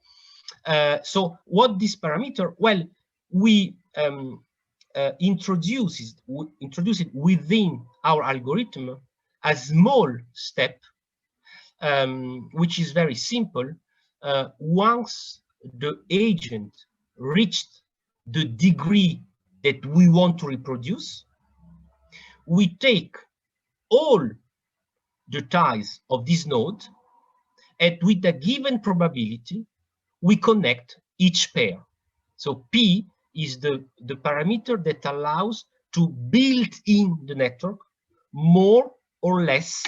so what this parameter? Well, we introduce it within our algorithm a small step, which is very simple. Once the agent reached the degree that we want to reproduce, we take all the ties of this node, and with a given probability, we connect each pair. So P is the parameter that allows to build in the network more or less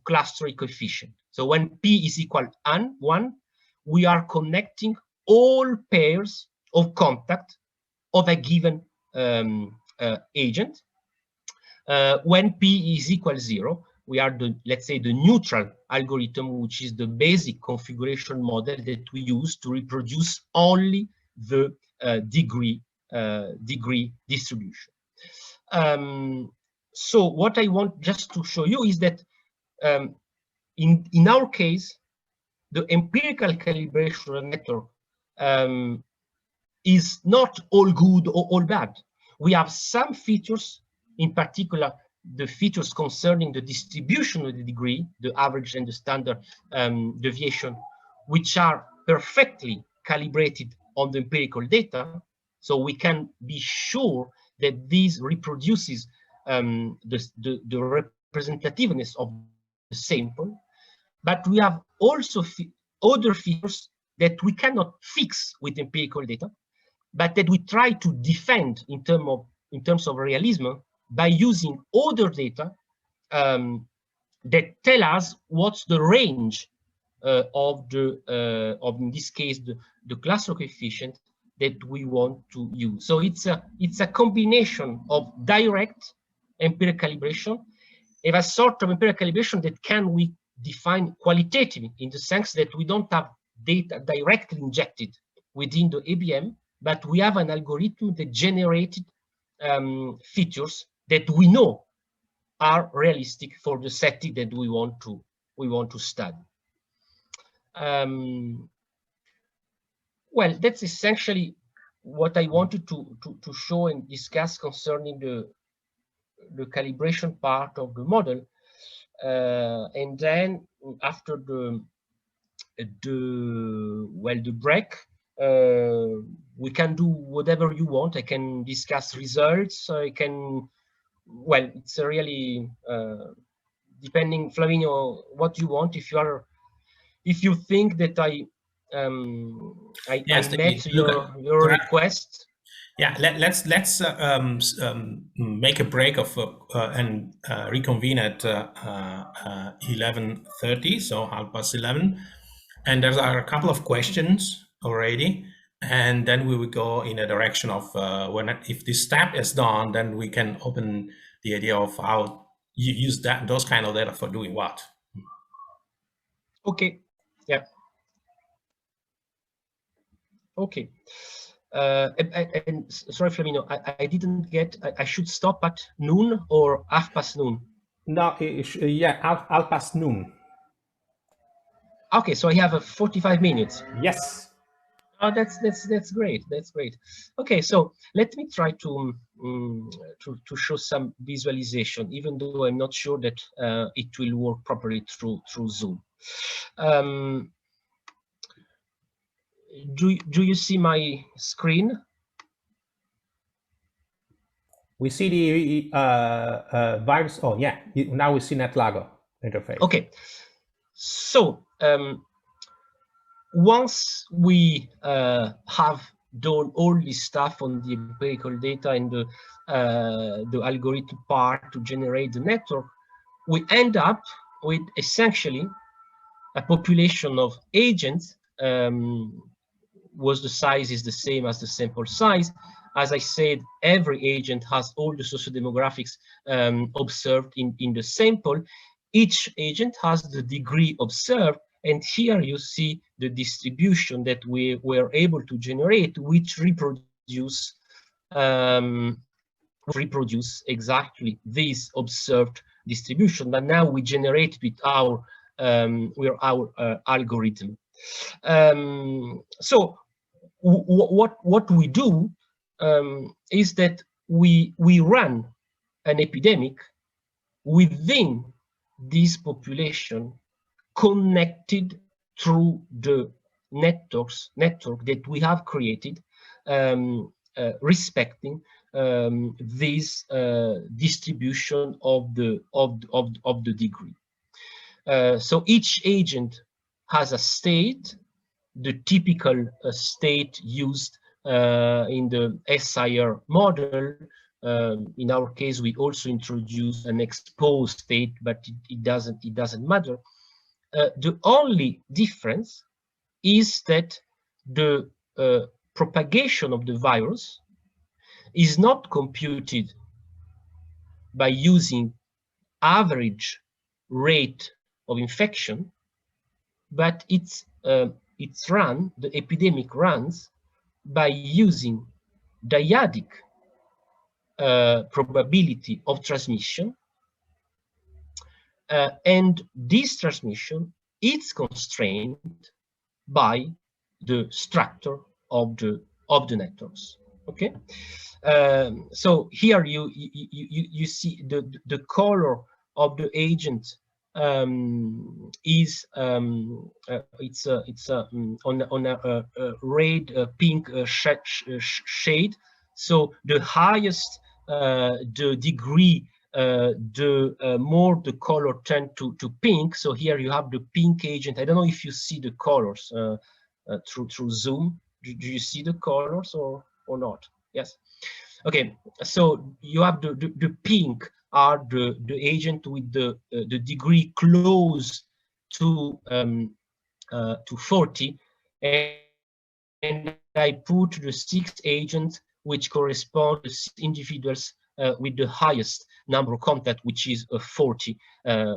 clustering coefficient. So when P is equal to 1, we are connecting all pairs of contact of a given agent. When P is equal to 0, we are let's say the neutral algorithm, which is the basic configuration model that we use to reproduce only the degree distribution. So what I want just to show you is that in our case, the empirical calibration network is not all good or all bad. We have some features, in particular, the features concerning the distribution of the degree, the average and the standard deviation, which are perfectly calibrated on the empirical data. So we can be sure that this reproduces the representativeness of the sample. But we have also other features that we cannot fix with empirical data, but that we try to defend in terms of realism by using other data that tell us what's the range of in this case the cluster coefficient that we want to use. So it's a combination of direct empirical calibration and a sort of empirical calibration that we define qualitatively, in the sense that we don't have data directly injected within the ABM, but we have an algorithm that generated features that we know are realistic for the setting that we want to study. Well, that's essentially what I wanted to show and discuss concerning the calibration part of the model. And then after the break, we can do whatever you want. I can discuss results. I can, well, it's really depending, Flavinio, what you want. If you think that I met your request. Yeah, let's make a break of and reconvene at 11:30, so 11:30, and there are a couple of questions already, and then we will go in a direction of if this step is done, then we can open the idea of how you use those kind of data for doing what. Okay. Yeah. Okay. And sorry, Flaminio, I didn't get. I should stop at noon or half past noon. No, yeah, half past noon. Okay, so I have 45 minutes. Yes. Oh, that's great. That's great. Okay, so let me try to show some visualization, even though I'm not sure that it will work properly through Zoom. Do you see my screen? We see the virus. Oh yeah, now we see NetLogo interface. Okay, so once we have done all this stuff on the empirical data and the algorithm part to generate the network, we end up with essentially a population of agents was the size is the same as the sample size. As I said, every agent has all the sociodemographics observed in the sample. Each agent has the degree observed, and here you see the distribution that we were able to generate, which reproduce exactly this observed distribution. But now we generate with our algorithm. So what we do is that we run an epidemic within this population, connected through the network that we have created, respecting this distribution of the degree. So each agent has a state, the typical state used in the SIR model. In our case, we also introduce an exposed state, but it doesn't matter. The only difference is that the propagation of the virus is not computed by using average rate of infection, but it's run, the epidemic runs by using dyadic probability of transmission, and this transmission is constrained by the structure of the networks. Okay, so here you see the color of the agent is it's on a red pink shade. So the highest the degree, the more the color tend to pink. So here you have the pink agent. I don't know if you see the colors through Zoom. Do you see the colors or not? Yes. Okay. So you have the pink are the agent with the degree close to 40, and I put the 6 agents which correspond to individuals with the highest number of contact, which is 40,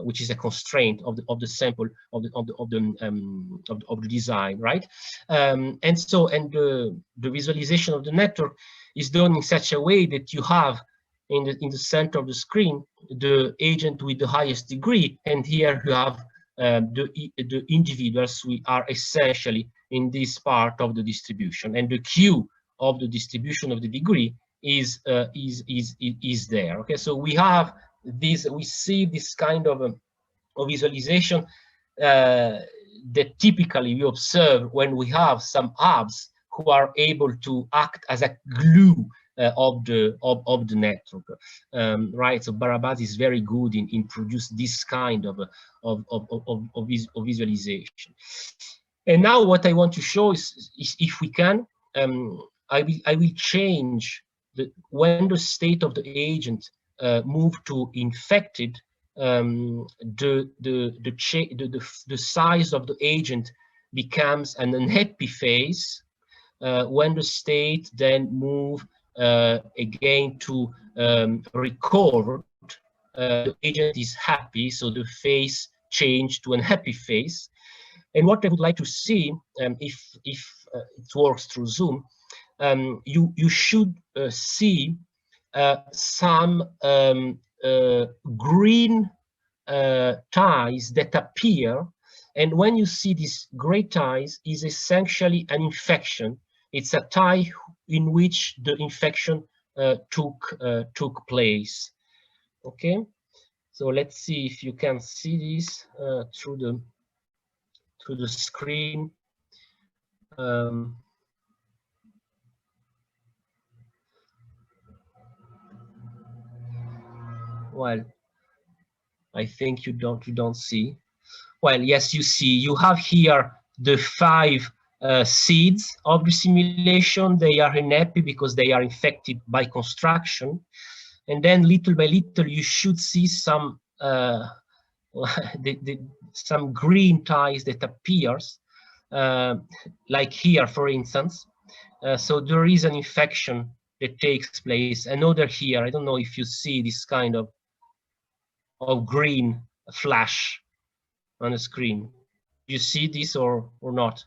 which is a constraint of the sample of the design, right? And the visualization of the network is done in such a way that you have in the center of the screen the agent with the highest degree, and here you have the individuals we are essentially in this part of the distribution, and the Q of the distribution of the degree is there. Okay, so we have this, we see this kind of visualization that typically we observe when we have some hubs who are able to act as a glue of the network, right? So Barabas is very good in produce this kind of visualization. And now what I want to show is if we can, I will change when the state of the agent move to infected, the size of the agent becomes an unhappy phase. When the state then move again to recovered, the agent is happy, so the phase changed to an happy phase. And what I would like to see, if it works through Zoom, you should see some green ties that appear, and when you see these gray ties, is essentially an infection. It's a tie in which the infection took place. Okay, so let's see if you can see this through the screen. Well, I think you don't see. Well, yes, you see. You have here the 5 seeds of the simulation. They are unhappy because they are infected by construction, and then little by little you should see some some green ties that appears, like here, for instance. So there is an infection that takes place. Another here, I don't know if you see this kind of green flash on the screen. You see this or not?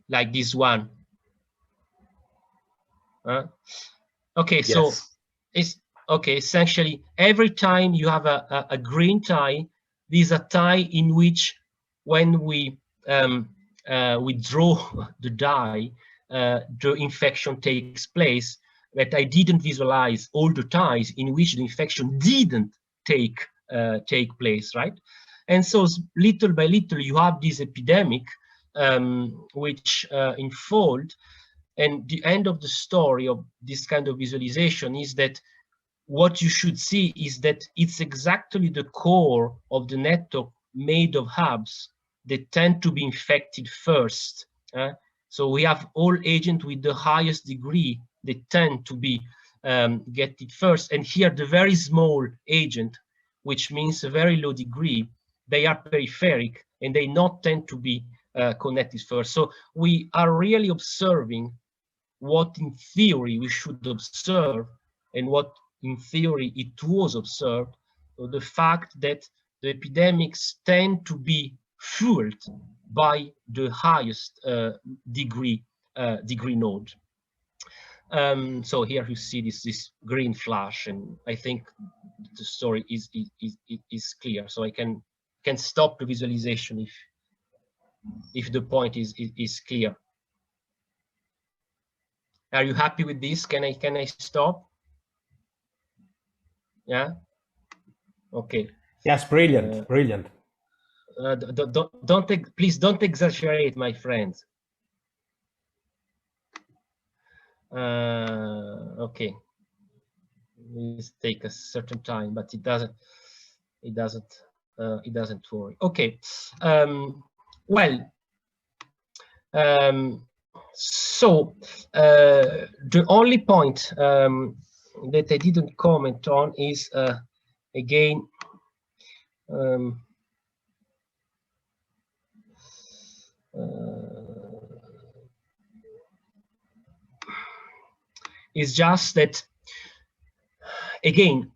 Like this one. Okay, Yes. so it's okay. Essentially, every time you have a green tie, this is a tie in which, when we draw the die, the infection takes place. But I didn't visualize all the ties in which the infection didn't take place, right? And so little by little, you have this epidemic which unfold. And the end of the story of this kind of visualization is that what you should see is that it's exactly the core of the network made of hubs that tend to be infected first. So we have all agents with the highest degree that tend to be get it first. And here the very small agent, which means a very low degree, they are peripheric and they not tend to be connected first. So we are really observing what in theory we should observe and what in theory it was observed. So the fact that the epidemics tend to be fueled by the highest degree node. So here you see this green flash, and I think the story is clear. So I can stop the visualization if the point is clear. Are you happy with this? Can I stop? Yeah. Okay. Yes, brilliant, brilliant. Please don't exaggerate, my friends. Okay. It take a certain time, but it doesn't worry. Okay. Well. So the only point that I didn't comment on is again is just that again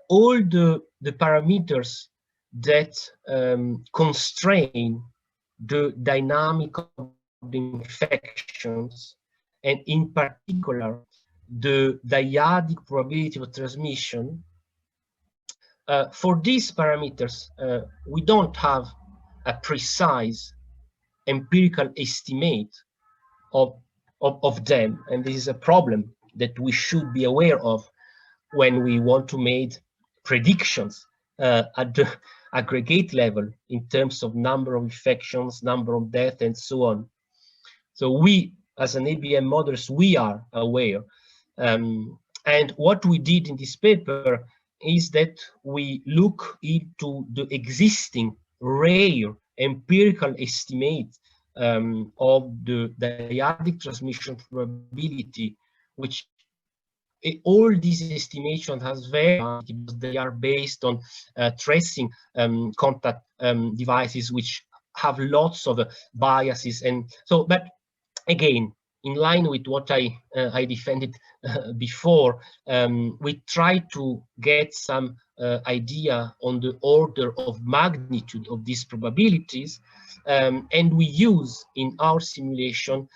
all the parameters that constrain the dynamic of the infections, and in particular the dyadic probability of transmission, for these parameters we don't have a precise empirical estimate of them, and this is a problem that we should be aware of when we want to make predictions at the aggregate level in terms of number of infections, number of deaths, and so on. So we, as an ABM models, we are aware. And what we did in this paper is that we look into the existing rare empirical estimate of the dyadic transmission probability, which all these estimations has varied because they are based on tracing contact devices which have lots of biases. And so, but again, in line with what I defended before, we try to get some idea on the order of magnitude of these probabilities, and we use in our simulation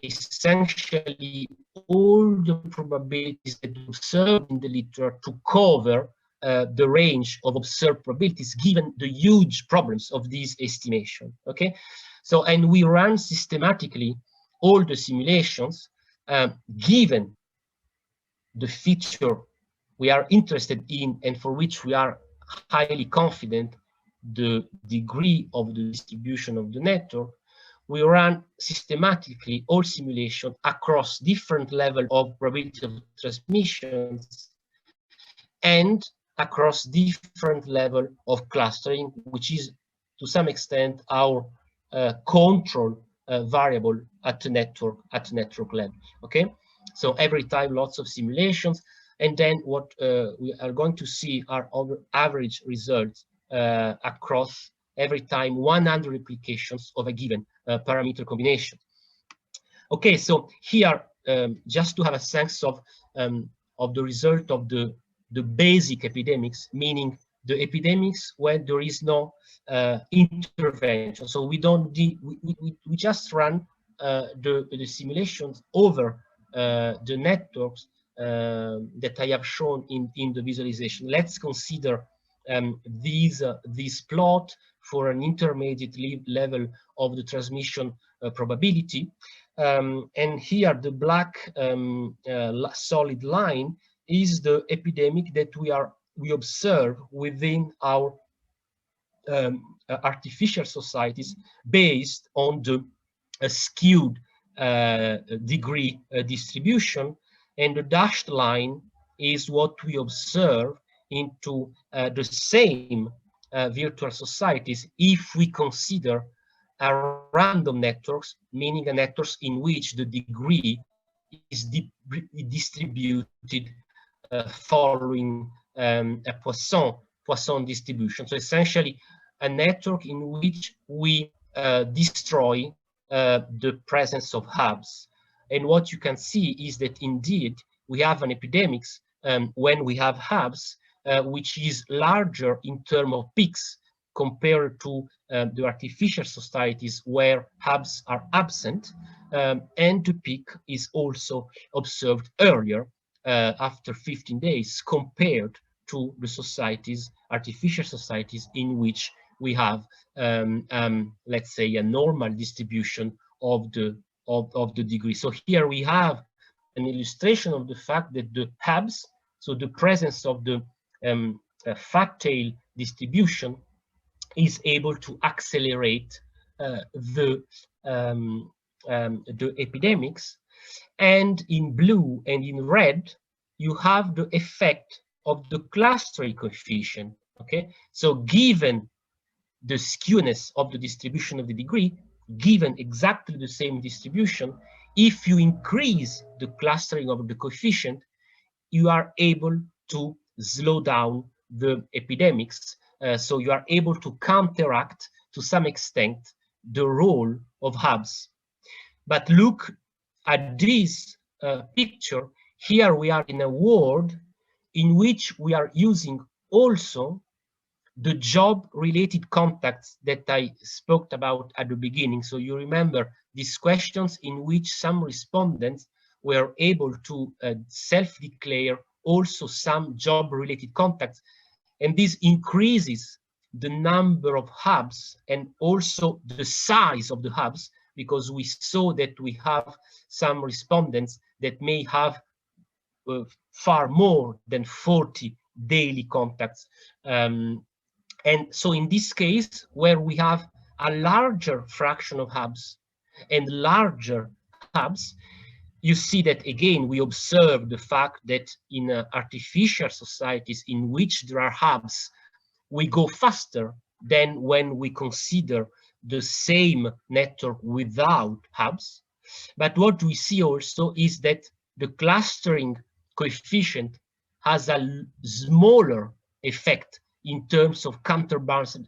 essentially all the probabilities that we observe in the literature to cover the range of observed probabilities given the huge problems of this estimation. Okay, so and we run systematically all the simulations given the feature we are interested in and for which we are highly confident the degree of the distribution of the network. We run systematically all simulation across different levels of probability of transmissions and across different level of clustering, which is to some extent our control variable at the network level. Okay, so every time lots of simulations. And then what we are going to see are average results across every time 100 replications of a given parameter combination. Okay, so here, just to have a sense of the result of the basic epidemics, meaning the epidemics where there is no intervention. So we don't we just run the simulations over the networks that I have shown in the visualization. Let's consider this plot for an intermediate level of the transmission probability. And here the black solid line is the epidemic that we observe within our artificial societies based on the skewed degree distribution, and the dashed line is what we observe into the same virtual societies if we consider a random networks, meaning a networks in which the degree is distributed following a Poisson distribution. So essentially a network in which we destroy the presence of hubs. And what you can see is that indeed we have an epidemics when we have hubs, which is larger in terms of peaks compared to the artificial societies where hubs are absent, and the peak is also observed earlier after 15 days compared to the societies, artificial societies, in which we have, let's say, a normal distribution of the degree. So here we have an illustration of the fact that the hubs, so the presence of the fat tail distribution, is able to accelerate the epidemics. And in blue and in red, you have the effect of the clustering coefficient. Okay, so given the skewness of the distribution of the degree, given exactly the same distribution, if you increase the clustering of the coefficient, you are able to slow down the epidemics. So you are able to counteract to some extent the role of hubs. But look at this picture. Here we are in a world in which we are using also the job-related contacts that I spoke about at the beginning. So you remember these questions in which some respondents were able to self-declare also some job-related contacts. And this increases the number of hubs and also the size of the hubs, because we saw that we have some respondents that may have far more than 40 daily contacts. And so in this case, where we have a larger fraction of hubs and larger hubs, you see that again, we observe the fact that in artificial societies in which there are hubs, we go faster than when we consider the same network without hubs. But what we see also is that the clustering coefficient has a smaller effect in terms of counterbalancing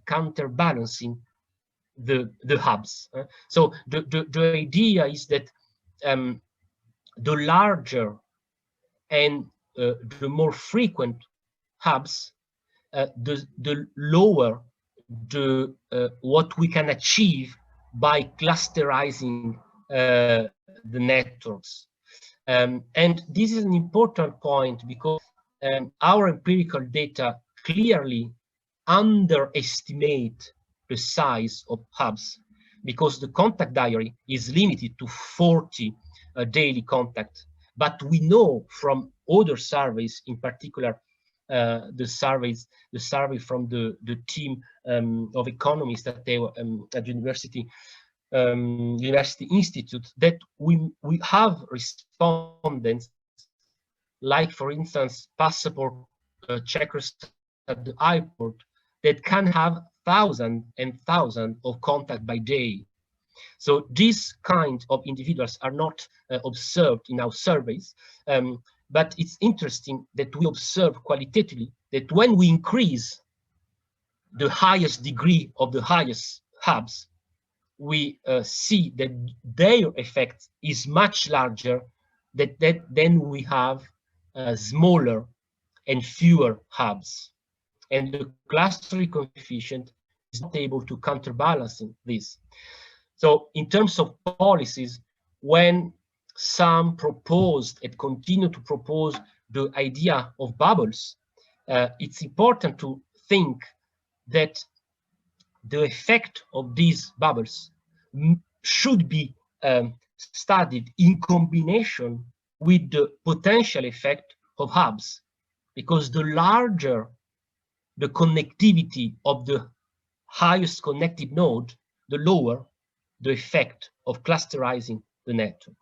the hubs. So the idea is that the larger and the more frequent hubs, the lower the what we can achieve by clusterizing the networks. And this is an important point because our empirical data clearly underestimate the size of hubs, because the contact diary is limited to 40 daily contact. But we know from other surveys, in particular the survey from the team of economists that they were at University Institute, that we have respondents, like for instance passport checkers at the airport, that can have thousands and thousands of contacts by day. So these kind of individuals are not observed in our surveys. but it's interesting that we observe qualitatively that when we increase the highest degree of the highest hubs, we see that their effect is much larger than we have smaller and fewer hubs. And the clustering coefficient is not able to counterbalance this. So in terms of policies, when some proposed and continue to propose the idea of bubbles, it's important to think that the effect of these bubbles should be studied in combination with the potential effect of hubs, because the larger the connectivity of the highest connected node, the lower the effect of clusterizing the network.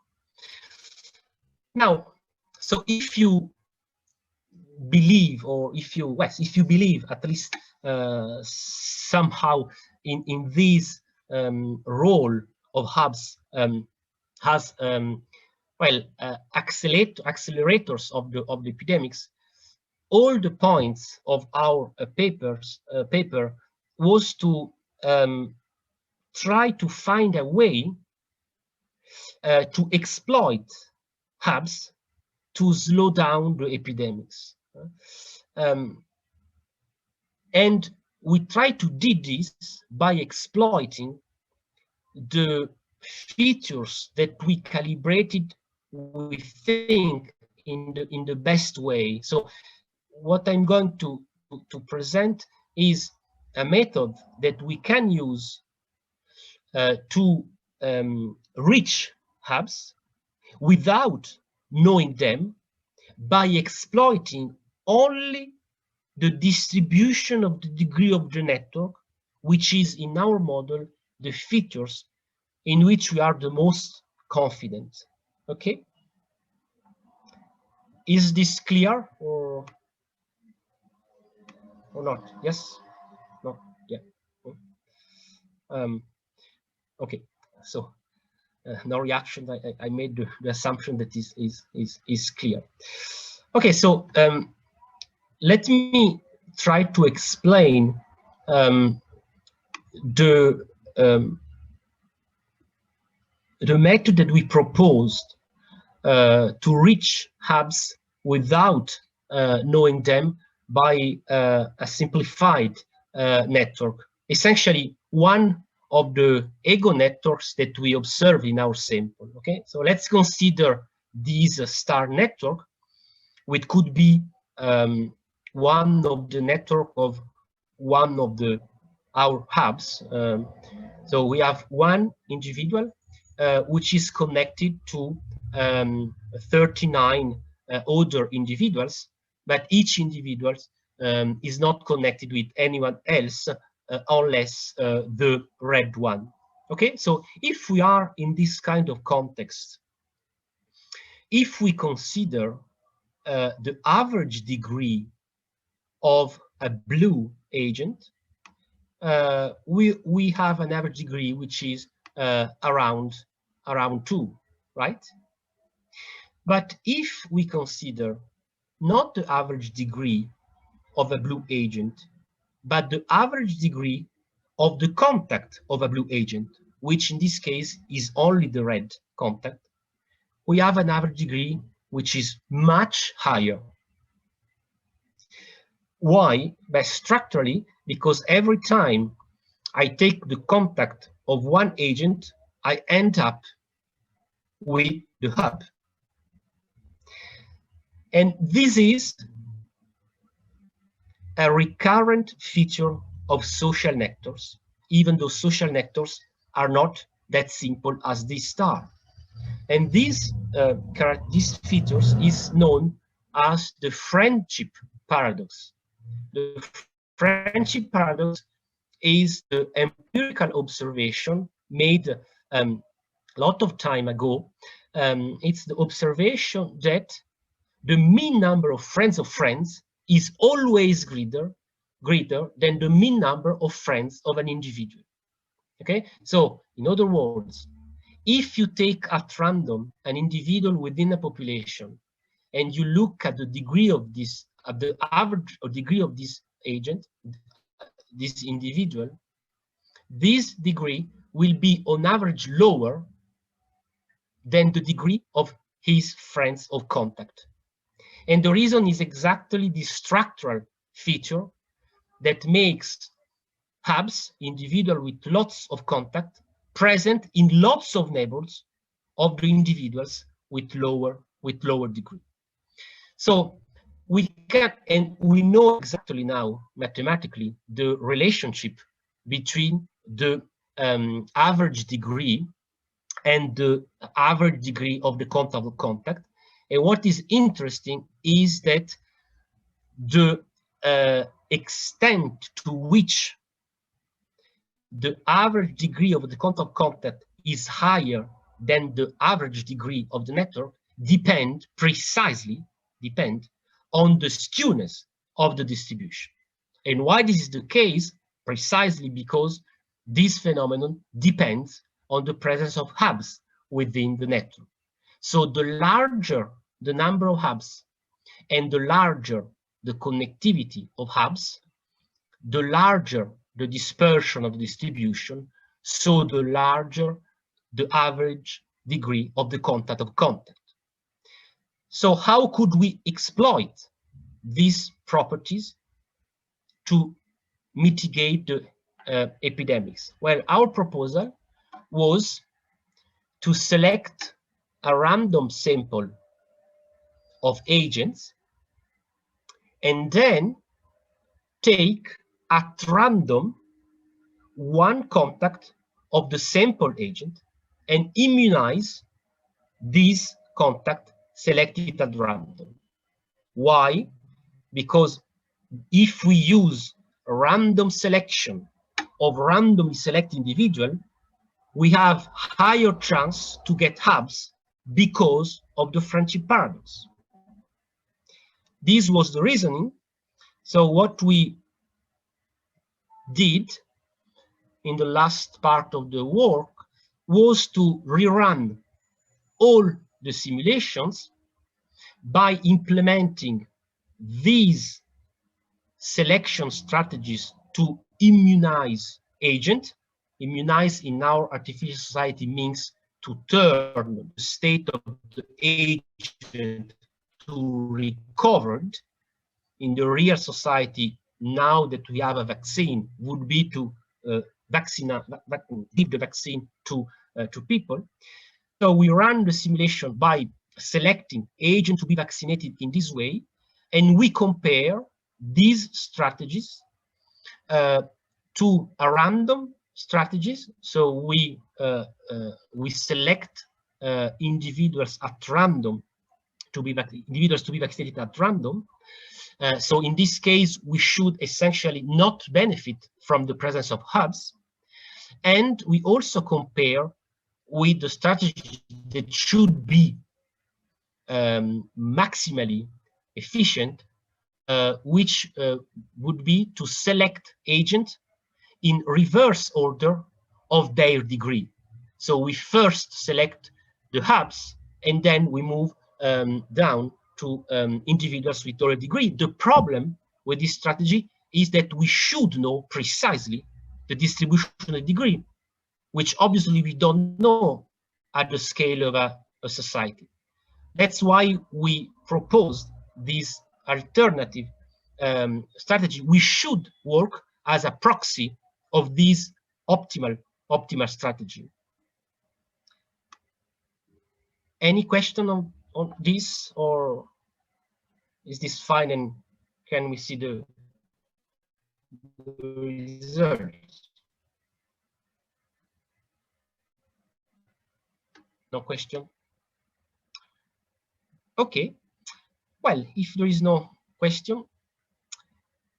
Now, so if you believe, or if you believe at least somehow in this role of hubs has accelerators of the epidemics, all the points of our paper was to try to find a way to exploit hubs to slow down the epidemics. And we try to do this by exploiting the features that we calibrated, we think, in the best way. So what I'm going to present is a method that we can use to reach hubs without knowing them, by exploiting only the distribution of the degree of the network, which is in our model the features in which we are the most confident. Okay? Is this clear or not? Yes? No? Yeah. Okay. So no reaction. I made the assumption that is clear. Okay. So let me try to explain the method that we proposed to reach hubs without knowing them by a simplified network. Essentially, one of the ego networks that we observe in our sample. Okay, so let's consider this star network, which could be one of the network of one of our hubs. So we have one individual which is connected to 39 other individuals, but each individual is not connected with anyone else unless the red one. Okay, so if we are in this kind of context, if we consider the average degree of a blue agent, we have an average degree which is around 2, right? But if we consider not the average degree of a blue agent, but the average degree of the contact of a blue agent, which in this case is only the red contact, we have an average degree which is much higher. Why? But structurally, because every time I take the contact of one agent, I end up with the hub. And this is a recurrent feature of social networks, even though social networks are not that simple as this star. And these features is known as the friendship paradox. The friendship paradox is the empirical observation made a lot of time ago. It's the observation that the mean number of friends is always greater than the mean number of friends of an individual. Okay, so in other words, if you take at random an individual within a population and you look at the degree of this, at the average or degree of this agent, this individual, this degree will be on average lower than the degree of his friends of contact. And the reason is exactly the structural feature that makes hubs, individual with lots of contact, present in lots of neighbors of the individuals with lower degree. So we can, and we know exactly now mathematically the relationship between the average degree and the average degree of the contact. And what is interesting is that the extent to which the average degree of the contact is higher than the average degree of the network depend on the skewness of the distribution. And why this is the case? Precisely because this phenomenon depends on the presence of hubs within the network. So the larger the number of hubs and the larger the connectivity of hubs, the larger the dispersion of the distribution, so the larger the average degree of the contact. So how could we exploit these properties to mitigate the epidemics? Well, our proposal was to select a random sample of agents and then take at random one contact of the sample agent and immunize this contact selected at random. Why? Because if we use random selection of randomly selected individual, we have higher chance to get hubs because of the friendship paradox. This was the reasoning. So what we did in the last part of the work was to rerun all the simulations by implementing these selection strategies to immunize agent. Immunize in our artificial society means to turn the state of the agent to recovered. In the real society, now that we have a vaccine, would be to give the vaccine to people. So we run the simulation by selecting agents to be vaccinated in this way, and we compare these strategies to a random strategies. So we select individuals at random to be vaccinated at random. So in this case, we should essentially not benefit from the presence of hubs. And we also compare with the strategy that should be maximally efficient, which would be to select agents in reverse order of their degree. So we first select the hubs, and then we move down to individuals with lower degree. The problem with this strategy is that we should know precisely the distribution of degree, which obviously we don't know at the scale of a society. That's why we proposed this alternative strategy. We should work as a proxy of this optimal strategy. Any question on this, or is this fine and can we see the results? No question? Okay, well, if there is no question,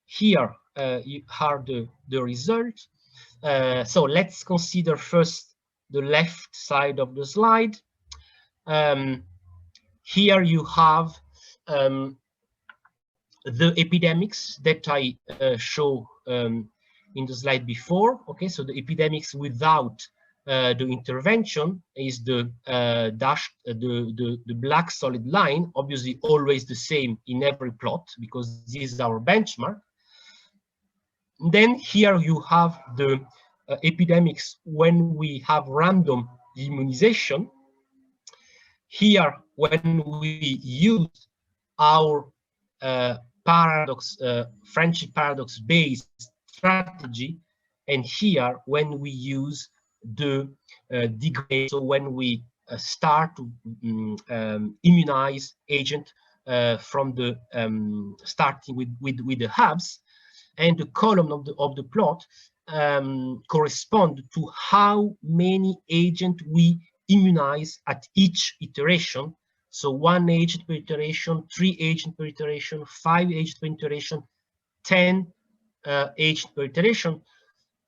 here you are the results. So let's consider first the left side of the slide. Here you have the epidemics that I show in the slide before. Okay, so the epidemics without the intervention is the dashed, the black solid line, obviously always the same in every plot because this is our benchmark. Then here you have the epidemics when we have random immunization. Here, when we use our friendship paradox based strategy, and here when we use the degrade, so when we start to immunize agent from the starting with the hubs, and the column of the plot correspond to how many agents we immunize at each iteration. So 1 agent per iteration, 3 agents per iteration, 5 agents per iteration, 10 agents per iteration.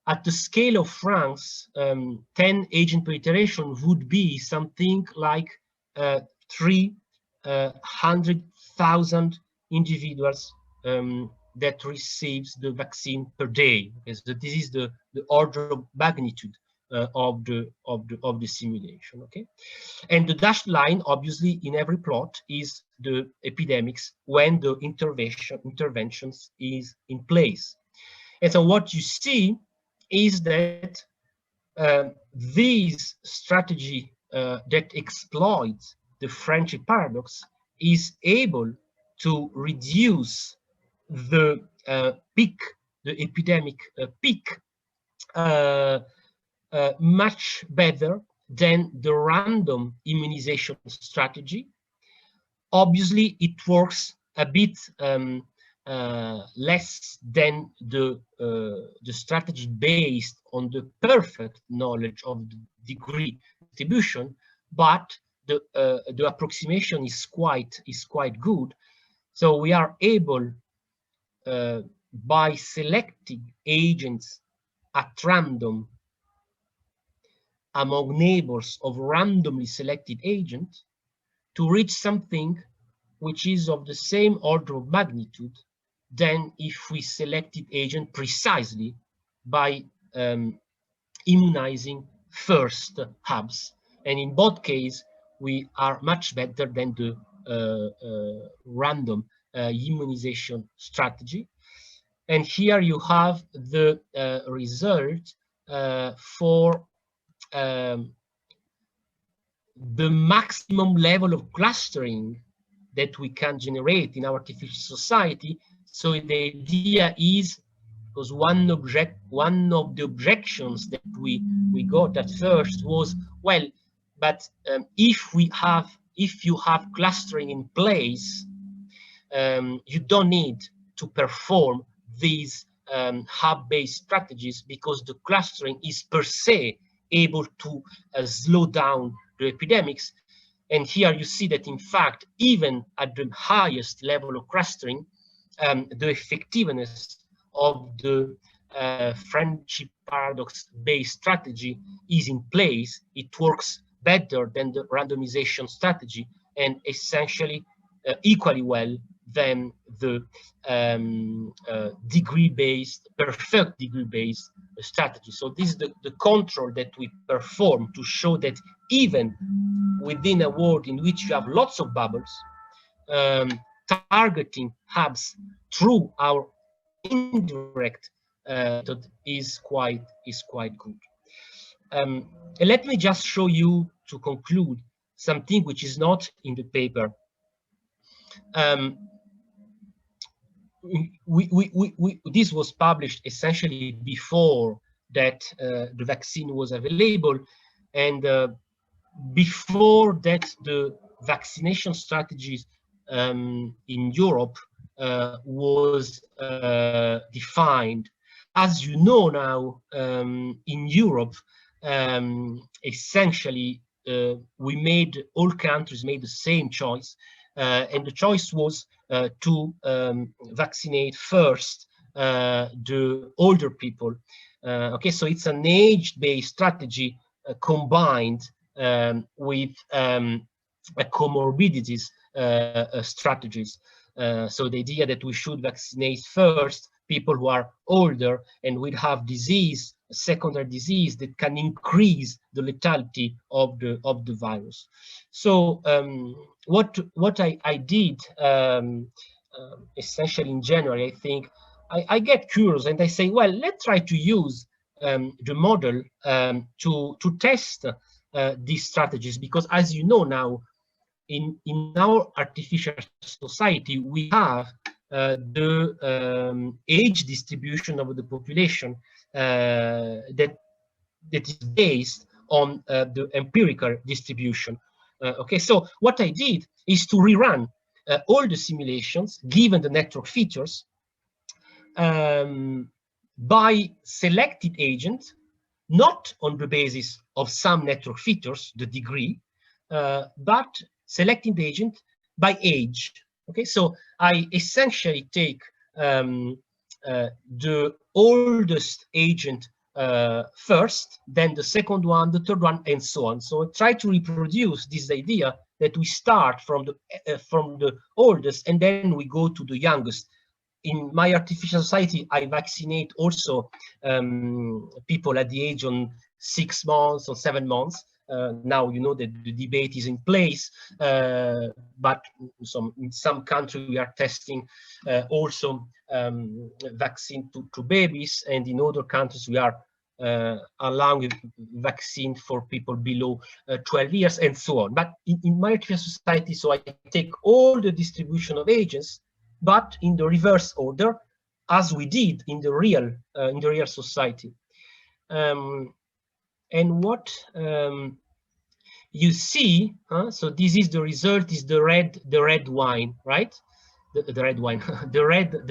At the scale of France, 10 agents per iteration would be something like 300,000 individuals that receives the vaccine per day. Okay, so this is the order of magnitude of the simulation. Okay, and the dashed line, obviously, in every plot is the epidemics when the interventions is in place. And so what you see is that this strategy that exploits the friendship paradox is able to reduce the peak, the epidemic peak, much better than the random immunization strategy. Obviously, it works a bit less than the strategy based on the perfect knowledge of the degree distribution, but the approximation is quite good. So we are able, by selecting agents at random among neighbors of randomly selected agents, to reach something which is of the same order of magnitude than if we selected agent precisely by immunizing first hubs. And in both cases, we are much better than the random immunization strategy. And here you have the result for the maximum level of clustering that we can generate in our artificial society. So the idea is, because one of the objections that we got at first was, well, but if you have clustering in place, you don't need to perform these hub-based strategies because the clustering is per se able to slow down the epidemics. And here you see that, in fact, even at the highest level of clustering, the effectiveness of the friendship paradox-based strategy is in place. It works better than the randomization strategy, and essentially equally well than the degree-based, perfect degree-based strategy. So this is the control that we perform to show that even within a world in which you have lots of bubbles, targeting hubs through our indirect method is quite good. And let me just show you, to conclude, something which is not in the paper. This was published essentially before that the vaccine was available, and before that the vaccination strategies in Europe was defined. As you know now, in Europe, essentially all countries made the same choice, and the choice was to vaccinate first the older people. Okay, so it's an age-based strategy combined with comorbidities strategies. So the idea that we should vaccinate first people who are older and will have disease secondary disease that can increase the lethality of the virus. So what I did essentially in January, I think I get curious and I say, well, let's try to use the model to test these strategies, because as you know now, in our artificial society, we have the age distribution of the population that is based on the empirical distribution. Okay, so what I did is to rerun all the simulations given the network features by selected agent, not on the basis of some network features, the degree, but selecting the agent by age. Okay, so I essentially take the oldest agent first, then the second one, the third one, and so on. So I try to reproduce this idea that we start from the oldest and then we go to the youngest. In my artificial society, I vaccinate also people at the age of 6 months or 7 months. Now you know that the debate is in place, but in some countries we are testing also vaccine to babies, and in other countries we are allowing vaccine for people below 12 years and so on. But in my artificial society, so I take all the distribution of ages, but in the reverse order, as we did in the real society. And what you see, so this is the result, is the red wine, right? The red wine, the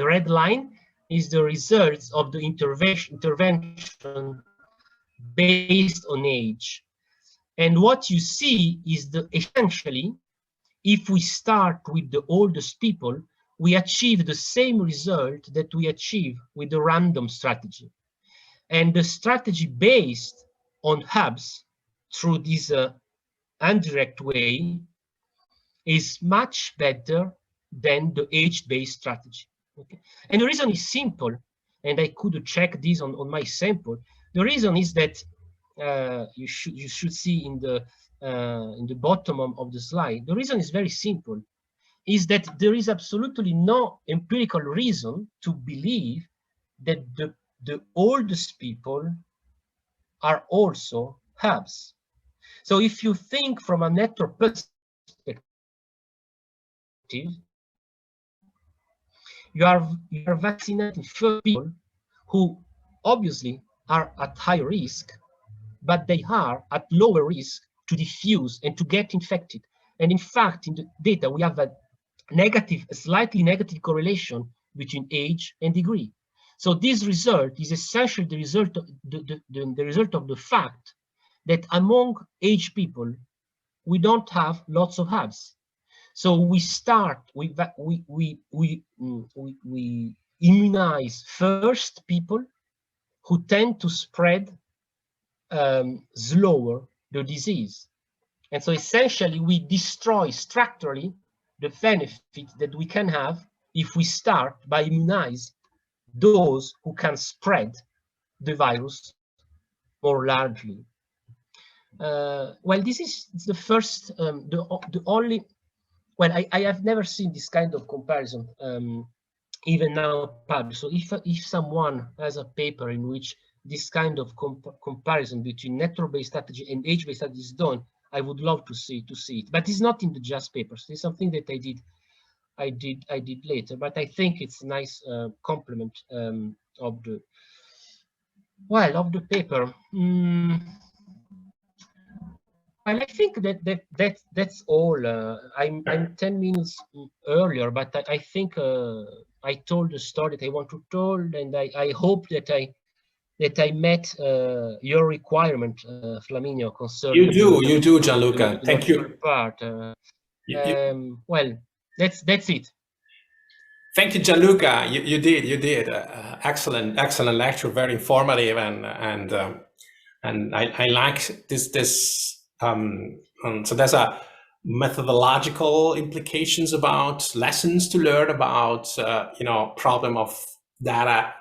red line is the results of the intervention based on age. And what you see is essentially, if we start with the oldest people, we achieve the same result that we achieve with the random strategy. And the strategy based on hubs through this indirect way is much better than the age-based strategy. Okay? And the reason is simple, and I could check this on my sample. The reason is that you should see in the bottom of the slide. The reason is very simple, is that there is absolutely no empirical reason to believe that the oldest people are also hubs. So if you think from a network perspective, you are vaccinating people who obviously are at high risk, but they are at lower risk to diffuse and to get infected. And in fact, in the data, we have a slightly negative correlation between age and degree. So this result is essentially the result of the result of the fact that among aged people, we don't have lots of hubs. So we start, we immunize first people who tend to spread slower the disease. And so essentially we destroy structurally the benefit that we can have if we start by immunize those who can spread the virus more largely. Well, this is the first, the only, well, I have never seen this kind of comparison, even now published. So if someone has a paper in which this kind of comparison between network-based strategy and age-based strategy is done, I would love to see it. But it's not in the JAS papers. It's something that I did later. But I think it's a nice complement of the paper. Well, I think that's all. I'm 10 minutes earlier, but I think I told the story that I want to tell, and I hope that I met your requirement, Flaminio, concerning you do, Gianluca. Thank you. Part. Well, that's it. Thank you, Gianluca. You did excellent lecture, very informative, and I like this. So there's a methodological implications about lessons to learn about problem of data,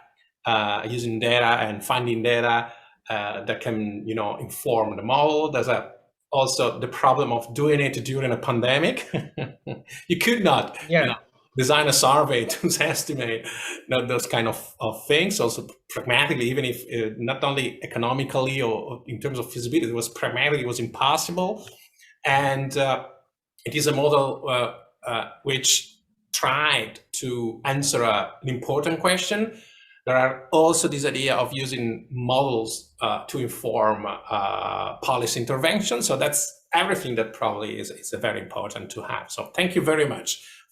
using data and finding data, that can, inform the model. There's also the problem of doing it during a pandemic. You could not design a survey to estimate those kind of things. Also pragmatically, even if not only economically or in terms of feasibility, it was impossible. And it is a model which tried to answer an important question. There are also this idea of using models to inform policy intervention. So that's everything that probably is very important to have. So thank you very much